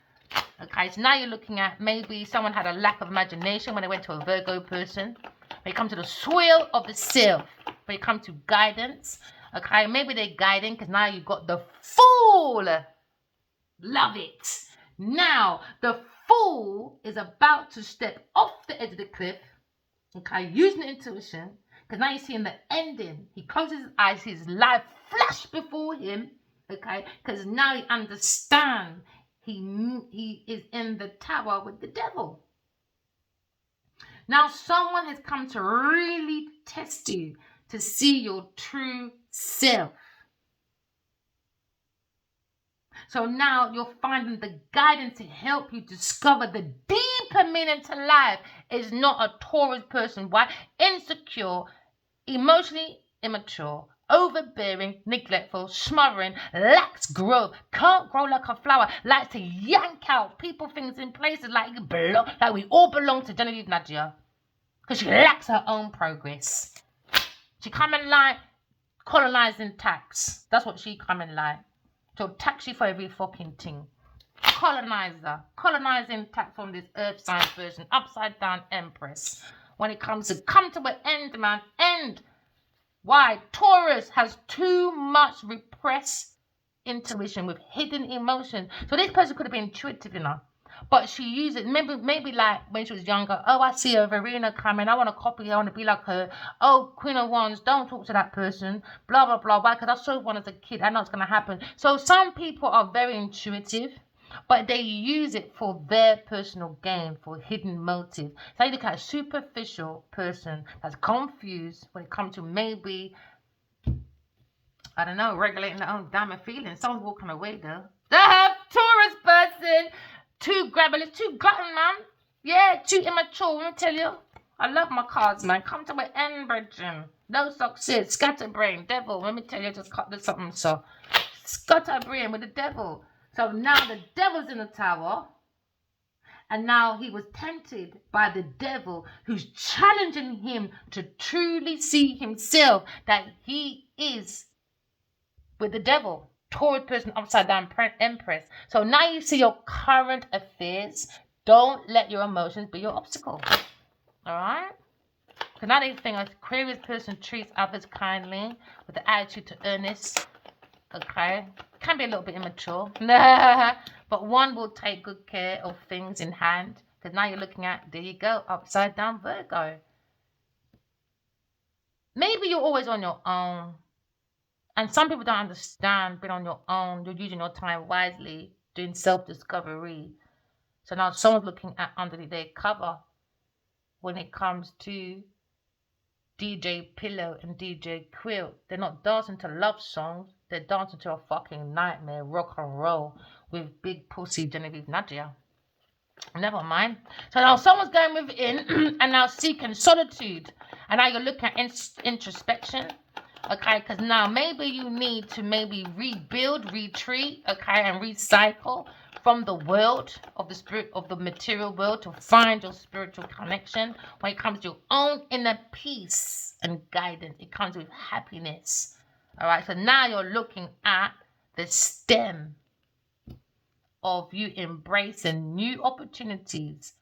Okay, so now you're looking at maybe someone had a lack of imagination when they went to a Virgo person. When it comes to the swirl of the self, when it comes to guidance, okay, maybe they're guiding because now you've got the Fool. Love it. Now, the Fool is about to step off the edge of the cliff, okay, using intuition, because now you're seeing the ending. He closes his eyes, sees his life flash before him, okay, because now he understands. He is in the tower with the devil. Now someone has come to really test you to see your true self. So now you're finding the guidance to help you discover the deeper meaning to life is not a Taurus person. Why? Insecure, emotionally immature, overbearing, neglectful, smothering, lacks growth, can't grow like a flower, likes to yank out people, things in places like we all belong to Genevieve Nadia. Because she lacks her own progress. She coming like colonizing tax. That's what she coming like. So tax you for every fucking thing. Colonizer. Colonizing tax on this earth sign version. Upside down Empress. When it comes to come to an end, man. End. Why? Taurus has too much repressed intuition with hidden emotion. So this person could have been intuitive enough. But she used it, maybe like when she was younger. Oh, I see a Verena coming. I want to copy her. I want to be like her. Oh, Queen of Wands, don't talk to that person. Blah, blah, blah. Why? Because I saw one as a kid. I know it's going to happen. So some people are very intuitive, but they use it for their personal gain, for hidden motive. So you look at a superficial person that's confused when it comes to maybe, I don't know, regulating their own damn feelings. Someone's walking away though. The Taurus person. Too grabbing, too glutton, man. Yeah, too immature, let me tell you. I love my cards, man. Come to an end, brethren. No success. Scatterbrain, devil. Let me tell you, just cut this something, so. Scatterbrain with the devil. So now the devil's in the tower. And now he was tempted by the devil, who's challenging him to truly see himself that he is with the devil. Taurus person, upside down empress. So now you see your current affairs. Don't let your emotions be your obstacle. All right? Because now they think Aquarius person treats others kindly with the attitude to earnest. Okay? Can be a little bit immature. But one will take good care of things in hand. Because now you're looking at, there you go, upside down Virgo. Maybe you're always on your own. And some people don't understand being on your own. You're using your time wisely, doing self-discovery. So now someone's looking at underneath their cover when it comes to DJ Pillow and DJ Quill. They're not dancing to love songs. They're dancing to a fucking nightmare rock and roll with Big Pussy Genevieve Nadia. Never mind. So now someone's going within and now seeking solitude. And now you're looking at introspection. Okay, because now maybe you need to maybe rebuild, retreat, okay, and recycle from the world of the spirit of the material world to find your spiritual connection. When it comes to your own inner peace and guidance, it comes with happiness. All right, so now you're looking at the stem of you embracing new opportunities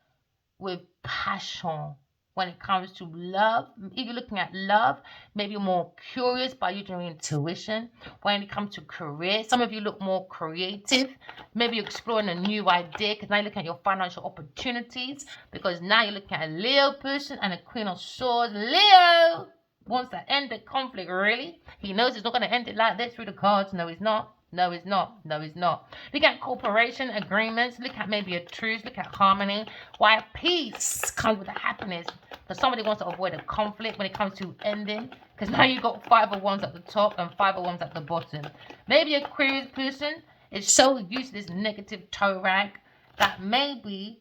with passion. When it comes to love, if you're looking at love, maybe you're more curious by using your intuition. When it comes to career, some of you look more creative. Maybe you're exploring a new idea because now you're looking at your financial opportunities, because now you're looking at a Leo person and a Queen of Swords. Leo wants to end the conflict, really. He knows he's not going to end it like this through the cards. No, he's not. No, it's not. No, it's not. Look at cooperation, agreements. Look at maybe a truce. Look at harmony. Why peace comes with the happiness. Because somebody wants to avoid a conflict when it comes to ending. Because now you've got 5 of wands at the top and 5 of wands at the bottom. Maybe a Aquarius person is so used to this negative toe rag that maybe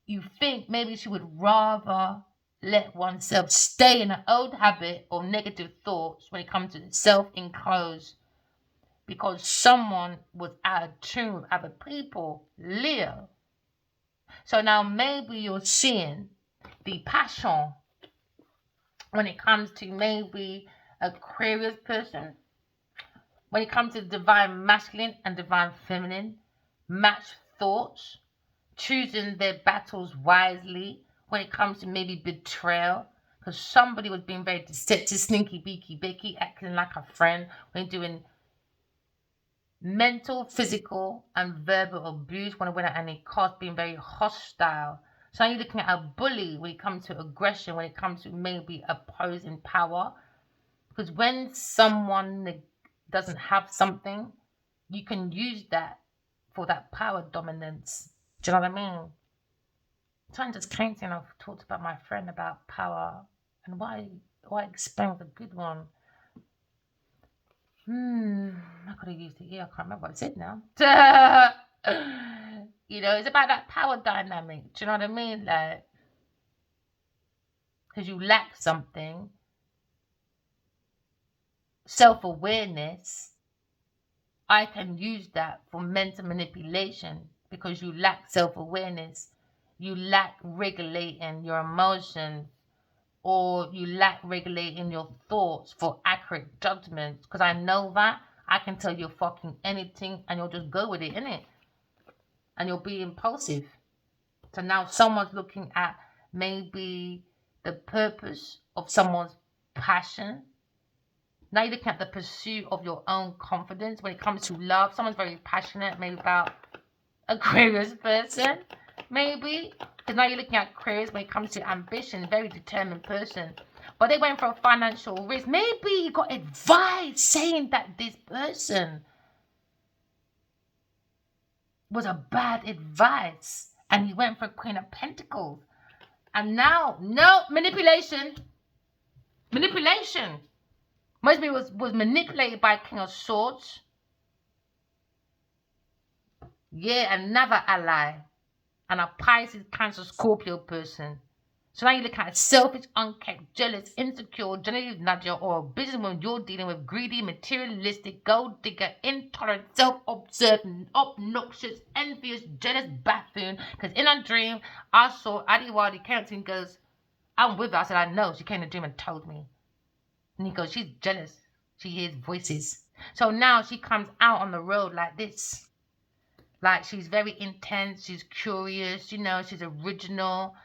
you think maybe she would rather let oneself stay in an old habit or negative thoughts when it comes to self-enclosed, because someone was out of tune with other people, Leo. So now maybe you're seeing the passion when it comes to maybe Aquarius person. When it comes to divine masculine and divine feminine, match thoughts, choosing their battles wisely. When it comes to maybe betrayal, because somebody was being very deceptive, sneaky, beaky, beaky, acting like a friend when doing mental, physical, and verbal abuse when it went at any cost, being very hostile. So you're looking at a bully when it comes to aggression, when it comes to maybe opposing power. Because when someone doesn't have something, you can use that for that power dominance. Do you know what I mean? Time just came to, and I've talked about my friend about power and why explain was a good one. I could have used it here. I can't remember what I said now. You know, it's about that power dynamic. Do you know what I mean? Like, because you lack something, self-awareness, I can use that for mental manipulation because you lack self-awareness. You lack regulating your emotions, or you lack regulating your thoughts for accurate judgments. Because I know that I can tell you fucking anything and you'll just go with it, innit? And you'll be impulsive. So now someone's looking at maybe the purpose of someone's passion. Now you're looking at the pursuit of your own confidence. When it comes to love, someone's very passionate, maybe about Aquarius person, maybe. Because now you're looking at Aquarius when it comes to ambition, very determined person. But they went for a financial risk. Maybe you got advice saying that this person was a bad advice. And he went for Queen of Pentacles. And now, no, manipulation. Manipulation. Most people was manipulated by King of Swords. Yeah, another ally. And a Pisces, Cancer, Scorpio person. So now you look at a selfish, unkept, jealous, insecure, Genevieve Nadia, or a businesswoman you're dealing with, greedy, materialistic, gold digger, intolerant, self-obsessed, obnoxious, envious, jealous buffoon. Because in a dream, I saw Adiwadi came to me and goes, I'm with her. I said, I know. She came in a dream and told me. And he goes, she's jealous. She hears voices. So now she comes out on the road like this. Like she's very intense. She's curious. You know, she's original.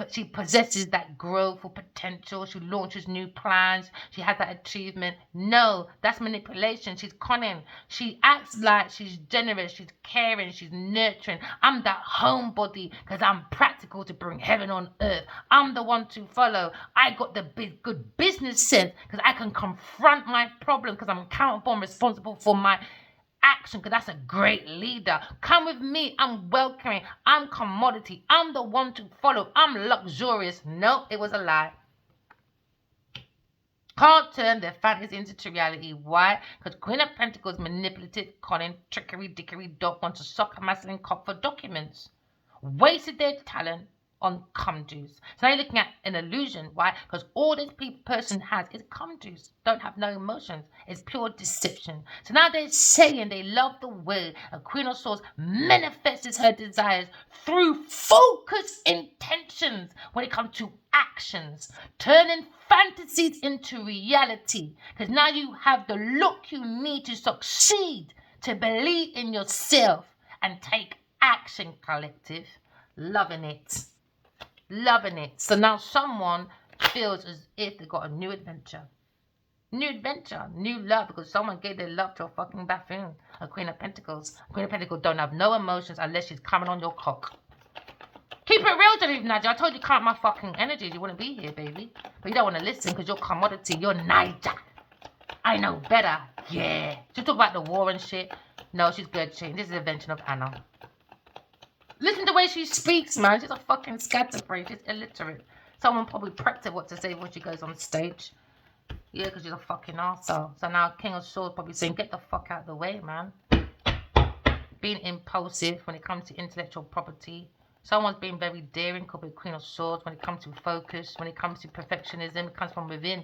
She possesses that growth or potential. She launches new plans. She has that achievement. No, that's manipulation. She's conning. She acts like she's generous. She's caring. She's nurturing. I'm that homebody because I'm practical to bring heaven on earth. I'm the one to follow. I got the good business sense because I can confront my problem because I'm accountable and responsible for my action, because that's a great leader. Come with me. I'm welcoming. I'm commodity. I'm the one to follow. I'm luxurious. No, it was a lie. Can't turn their fantasy into reality. Why? Because Queen of Pentacles manipulative, conning, trickery, dickery, dog wants to suck a masculine cock for documents. Wasted their talent on cum-juice. So now you're looking at an illusion. Why? Because all this person has is cum-juice. Don't have no emotions. It's pure deception. So now they're saying they love the way a Queen of Swords manifests her desires through focused intentions when it comes to actions, turning fantasies into reality. Because now you have the look you need to succeed, to believe in yourself and take action, collective. Loving it. Loving it. So now someone feels as if they got a new adventure. New adventure, new love, because someone gave their love to a fucking buffoon, a Queen of Pentacles. A Queen of Pentacles don't have no emotions unless she's coming on your cock. Keep it real, Genevieve Nadia. I told you can't my fucking energies. You wouldn't be here, baby. But you don't want to listen because you're commodity. You're Niger. I know better. Yeah. She talk about the war and shit. No, she's good. This is an invention of Anna. Listen to the way she speaks, man. She's a fucking scatterbrain. She's illiterate. Someone probably prepped her what to say when she goes on stage. Yeah, because she's a fucking arsehole. So now King of Swords probably saying, get the fuck out of the way, man. Being impulsive when it comes to intellectual property. Someone's being very daring, could be Queen of Swords. When it comes to focus, when it comes to perfectionism, it comes from within.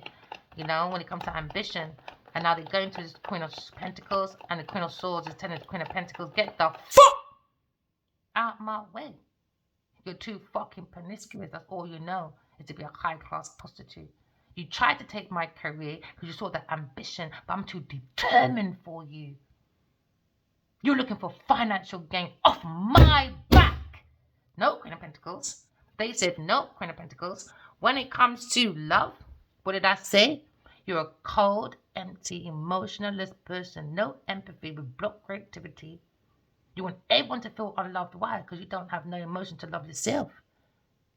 You know, when it comes to ambition. And now they're going to this Queen of Pentacles, and the Queen of Swords is telling the Queen of Pentacles, get the fuck out my way. You're too fucking promiscuous. That's all you know, is to be a high-class prostitute. You tried to take my career because you saw that ambition, but I'm too determined for you. You're looking for financial gain off my back. No, Queen of Pentacles. They said no, Queen of Pentacles. When it comes to love, what did I say? You're a cold, empty, emotionless person. No empathy, with blocked creativity. You want everyone to feel unloved. Why? Because you don't have no emotion to love yourself.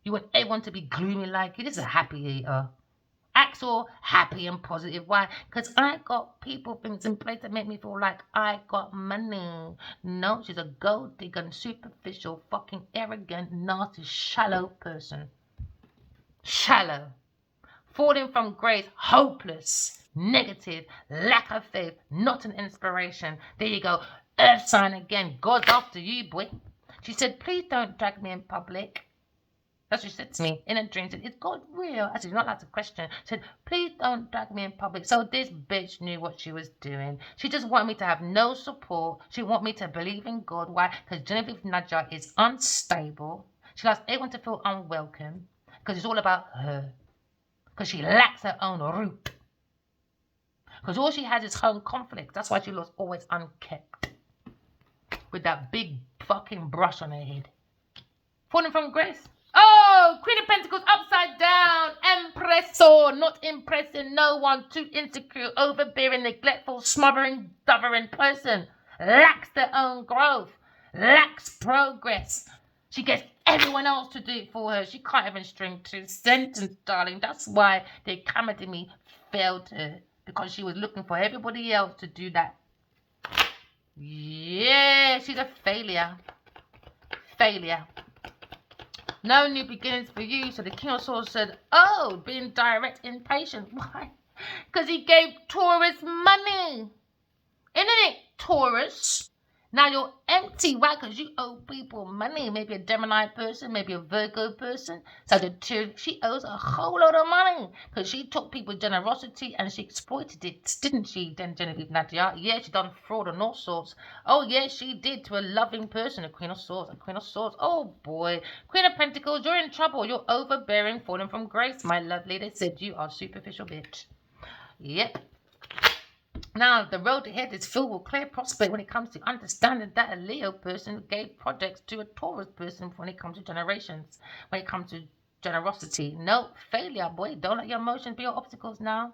You want everyone to be gloomy like you. This is a happy eater. Acts all happy and positive. Why? Because I got people, things in place that make me feel like I got money. No, she's a gold digger, superficial, fucking arrogant, nasty, shallow person. Shallow. Falling from grace, hopeless, negative, lack of faith, not an inspiration. There you go. Earth sign again. God's after you, boy. She said, please don't drag me in public. That's what she said to me in a dream. Said, is God real? I said, you're not allowed to question. She said, please don't drag me in public. So this bitch knew what she was doing. She just wanted me to have no support. She wanted me to believe in God. Why? Because Genevieve Nadia is unstable. She likes everyone to feel unwelcome because it's all about her. Because she lacks her own root. Because all she has is home conflict. That's why she looks always unkept. With that big fucking brush on her head. Falling from grace. Oh, Queen of Pentacles upside down. Empressor. Not impressing no one. Too insecure, overbearing, neglectful, smothering, dothering person. Lacks their own growth. Lacks progress. She gets everyone else to do it for her. She can't even string 2 sentences, darling. That's why the Academy failed her. Because she was looking for everybody else to do that. Yeah, she's a failure. Failure. No new beginnings for you. So the King of Swords said, oh, being direct, impatient. Why? Because he gave Taurus money. Isn't it, Taurus? Now you're empty. Why? Because you owe people money. Maybe a Gemini person, maybe a Virgo person. So the two, she owes a whole lot of money because she took people's generosity and she exploited it, didn't she? Then Genevieve Nadia, yeah, she done fraud and all sorts. Oh yeah, she did to a loving person, a Queen of Swords, a Queen of Swords. Oh boy, Queen of Pentacles, you're in trouble. You're overbearing, falling from grace, my lovely. They said you are superficial, bitch. Yep. Now, the road ahead is filled with clear prospect when it comes to understanding that a Leo person gave projects to a Taurus person when it comes to generations, when it comes to generosity. No failure, boy. Don't let your emotions be your obstacles now.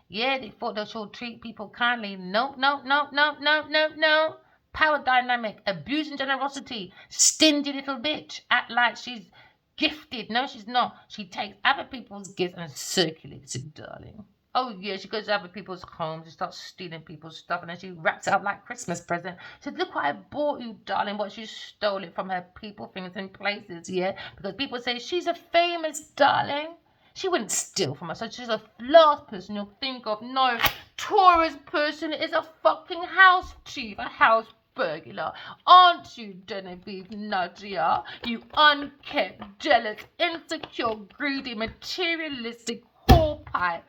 Yeah, they thought they should treat people kindly. No, no, no, no, no, no, no. Power dynamic, abusing generosity, stingy little bitch. Act like she's gifted. No, she's not. She takes other people's gifts and circulates it, darling. Oh yeah, she goes to other people's homes and starts stealing people's stuff, and then she wraps it up like Christmas present. She said, "Look what I bought you, darling." But she stole it from her people, things, and places. Yeah, because people say she's a famous darling. She wouldn't steal from us. So she's the last person you'll think of. No, Taurus person is a fucking house chief, a house burglar. Aren't you, Genevieve Nadia? You unkept, jealous, insecure, greedy, materialistic whorepipe.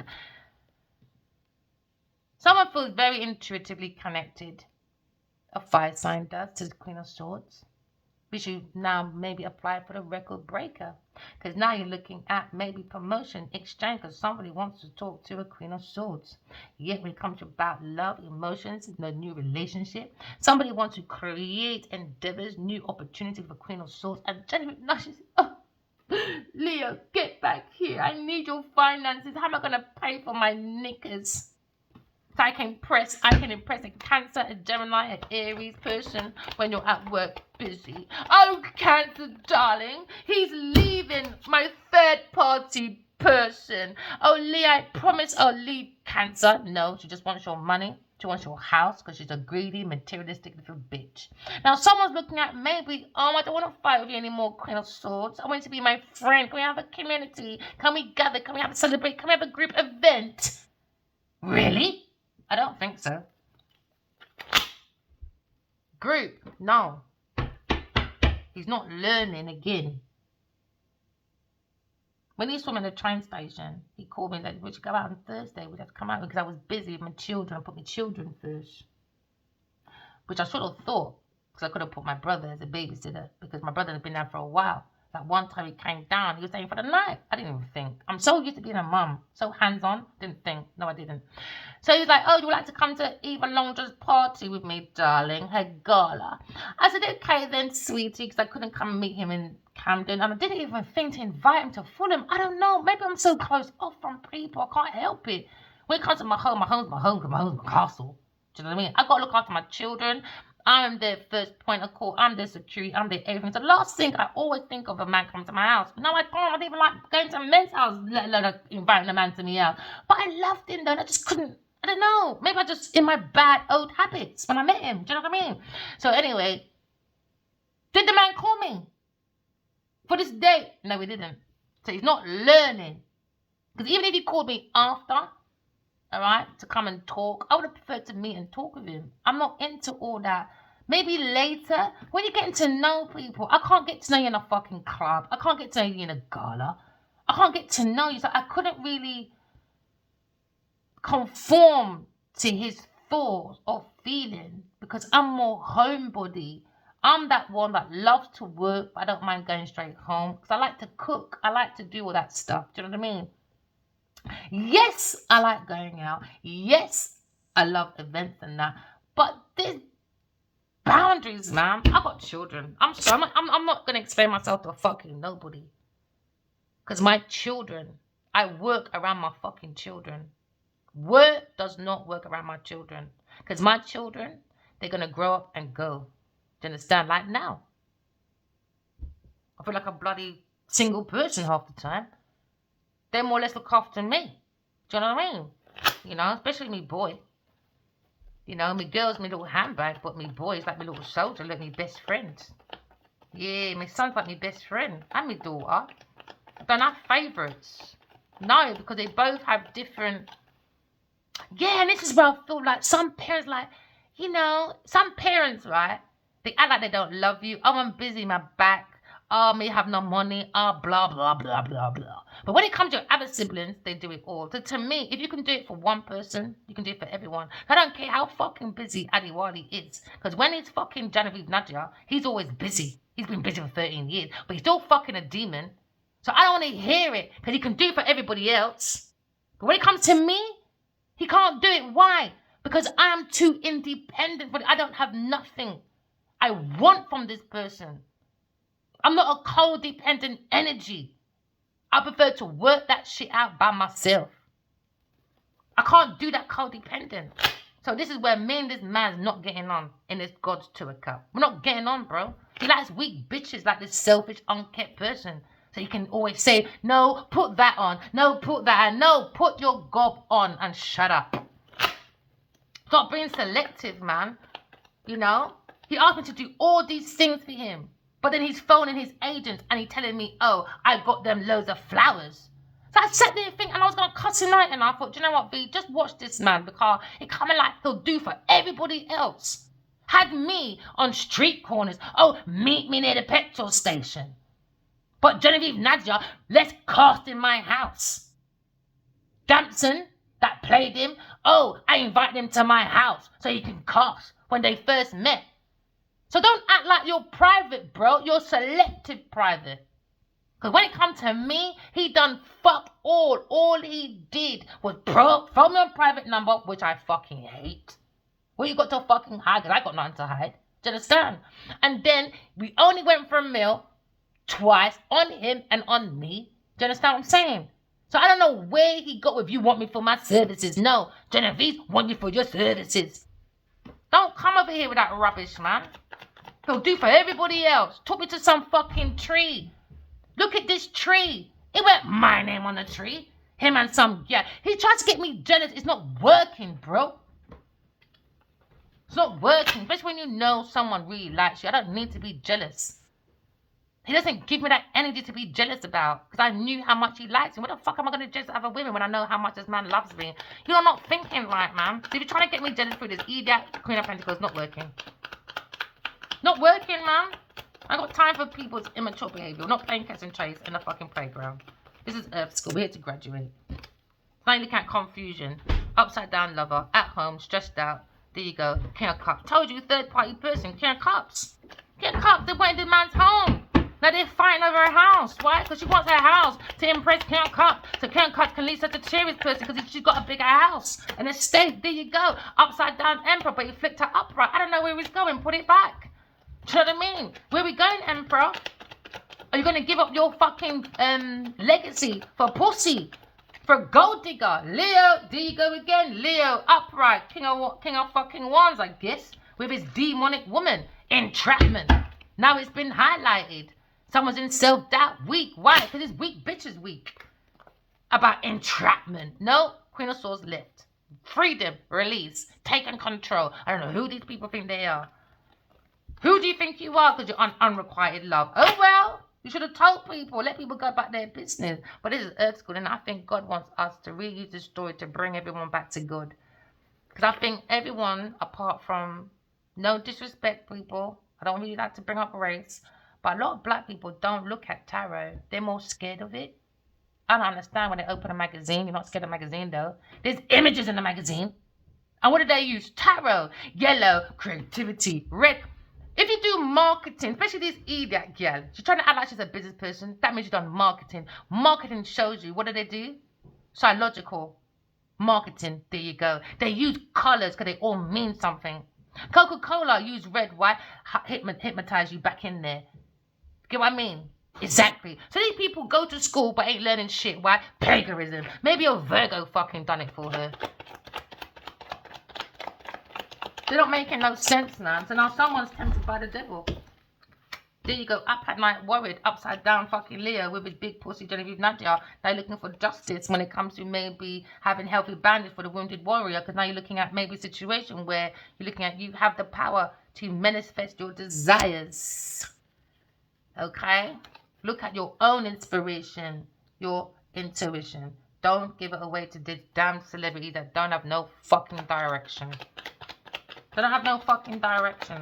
Someone feels very intuitively connected. A fire sign does to the Queen of Swords. We should now maybe apply for the record breaker. Because now you're looking at maybe promotion, exchange, because somebody wants to talk to a Queen of Swords. Yet when it comes to about love, emotions, a new relationship, somebody wants to create endeavors, new opportunity for Queen of Swords. And Jennifer, no, she's, oh, Leo, get back here. I need your finances. How am I going to pay for my knickers? So I can impress a Cancer, a Gemini, an Aries person when you're at work busy. Oh, Cancer, darling, he's leaving my third party person. Oh, Leo, I promise I'll leave Cancer. No, she just wants your money. She wants your house because she's a greedy, materialistic little bitch. Now, someone's looking at maybe, oh, I don't want to fight with you anymore, Queen of Swords. I want you to be my friend. Can we have a community? Can we gather? Can we have a celebrate? Can we have a group event? Really? I don't think so. Group, no. He's not learning again. When he saw me in the train station, he called me and said, "We should go out on Thursday. We'd have to come out because I was busy with my children. I put my children first." Which I should have thought, because I could have put my brother as a babysitter, because my brother had been there for a while. That one time he came down, he was staying for the night. I didn't even think. I'm so used to being a mum, so hands-on, didn't think. No, I didn't. So he was like, "Oh, you would like to come to Eva Londra's party with me, darling, her gala?" I said, "Okay then, sweetie," because I couldn't come and meet him in Camden. And I didn't even think to invite him to Fulham. I don't know. Maybe I'm so close off from people. I can't help it. When it comes to my home's my home, because my home's my castle. Do you know what I mean? I got to look after my children. I'm their first point of call. I'm their security. I'm their everything. The last thing I always think of a man comes to my house. No, I don't. I don't even like going to a men's house, let alone inviting a man to me out. But I loved him though. And I just couldn't. I don't know. Maybe I just in my bad old habits when I met him. Do you know what I mean? So anyway, did the man call me for this date? No, he didn't. So he's not learning. Because even if he called me after, all right, to come and talk, I would have preferred to meet and talk with him. I'm not into all that. Maybe later, when you're getting to know people, I can't get to know you in a fucking club. I can't get to know you in a gala. I can't get to know you. So I couldn't really conform to his thoughts or feeling because I'm more homebody. I'm that one that loves to work, but I don't mind going straight home because I like to cook. I like to do all that stuff. Do you know what I mean? Yes, I like going out. Yes, I love events and that. But there's boundaries, man. I've got children. I'm not going to explain myself to a fucking nobody. Because my children, I work around my fucking children. Work does not work around my children. Because my children, they're going to grow up and go. Do you understand? Like now. I feel like a bloody single person half the time. They more or less look after me. Do you know what I mean? You know, especially me boy. You know, me girl's my little handbag, but me boy's like my little soldier, like me best friend. Yeah, my son's like my best friend. And my daughter. I don't have favourites. No, because they both have different... Yeah, and this is where I feel like some parents like, you know, some parents, right? They act like they don't love you. Oh, I'm busy, my back. Oh, me have no money. Oh, blah, blah, blah, blah, blah. But when it comes to your other siblings, they do it all. So to me, if you can do it for one person, you can do it for everyone. I don't care how fucking busy Adiwali is. Because when he's fucking Genevieve Nadia, he's always busy. He's been busy for 13 years. But he's still fucking a demon. So I don't want to hear it. Because he can do it for everybody else. But when it comes to me, he can't do it. Why? Because I am too independent. But I don't have nothing I want from this person. I'm not a codependent energy. I prefer to work that shit out by myself. I can't do that codependent. So this is where me and this man's not getting on in this God's tour cup. We're not getting on, bro. He likes weak bitches like this selfish, unkept person. So you can always say, no, put that on. No, put that on. No, put your gob on and shut up. Stop being selective, man. You know? He asked me to do all these things for him. But then he's phoning his agent and he's telling me, oh, I got them loads of flowers. So I sat there thinking, and I was going to cuss him out, and I thought, do you know what, B, just watch this man, because it coming like he'll do for everybody else. Had me on street corners, oh, meet me near the petrol station. But Genevieve Nadia, let's cast in my house. Damson, that played him, oh, I invited him to my house so he can cast when they first met. So don't act like you're private, bro. You're selective private. Because when it comes to me, he done fuck all. All he did was throw me a private number, which I fucking hate. Well, you got to fucking hide, because I got nothing to hide. Do you understand? And then we only went for a meal twice on him and on me. Do you understand what I'm saying? So I don't know where he got with you want me for my services. No, Genevieve want you for your services. Don't come over here with that rubbish, man. He'll do for everybody else. Took me to some fucking tree. Look at this tree. It went my name on the tree. Him and some, yeah. He tried to get me jealous. It's not working, bro. It's not working. Especially when you know someone really likes you. I don't need to be jealous. He doesn't give me that energy to be jealous about. Because I knew how much he likes me. What the fuck am I going to jealous other women when I know how much this man loves me? You're not thinking right, man. If you're trying to get me jealous through this idiot Queen of Pentacles, not working. Not working, man. I got time for people's immature behavior. We're not playing catch and chase in the fucking playground. This is Earth School. We're here to graduate. Now you look at confusion. Upside down lover. At home. Stressed out. There you go. King of Cups. Told you, third party person. King of Cups. King of Cups. They went in the man's home. Now they're fighting over her house. Why? Because she wants her house to impress King of Cups. So King of Cups can lead such a cherished person because she's got a bigger house. And a state. There you go. Upside down Emperor. But he flicked her upright. I don't know where he's going. Put it back. Do you know what I mean? Where we going, Emperor? Are you going to give up your fucking legacy for pussy? For gold digger? Leo, there you go again. Leo, upright. King of fucking wands, I guess. With his demonic woman. Entrapment. Now it's been highlighted. Someone's in self-doubt. Weak. Why? Because this weak bitch is weak. About entrapment. No. Queen of Swords left. Freedom. Release. Taking control. I don't know who these people think they are. Who do you think you are? Because you're unrequited love. Oh, well, you should have told people. Let people go about their business. But this is Earth School, and I think God wants us to reuse this story to bring everyone back to God. Because I think everyone, apart from, no disrespect, people, I don't really like to bring up race, but a lot of black people don't look at tarot. They're more scared of it. I don't understand when they open a magazine. You're not scared of a magazine, though. There's images in the magazine. And what do they use? Tarot, yellow, creativity, red. If you do marketing, especially this idiot girl, she's trying to act like she's a business person. That means you've done marketing. Marketing shows you, what do? Psychological marketing. There you go. They use colors because they all mean something. Coca-Cola use red, white, hypnotize you back in there. Get what I mean? Exactly. So these people go to school but ain't learning shit. Why? Plagiarism. Maybe a Virgo fucking done it for her. They're not making no sense now. So now someone's tempted by the devil. There you go. Up at night, worried, upside down fucking Leo with his big pussy Genevieve Nadia. They're looking for justice when it comes to maybe having healthy boundaries for the wounded warrior. Because now you're looking at maybe a situation where you're looking at you have the power to manifest your desires. Okay? Look at your own inspiration, your intuition. Don't give it away to this damn celebrity that don't have no fucking direction. They don't have no fucking direction, right?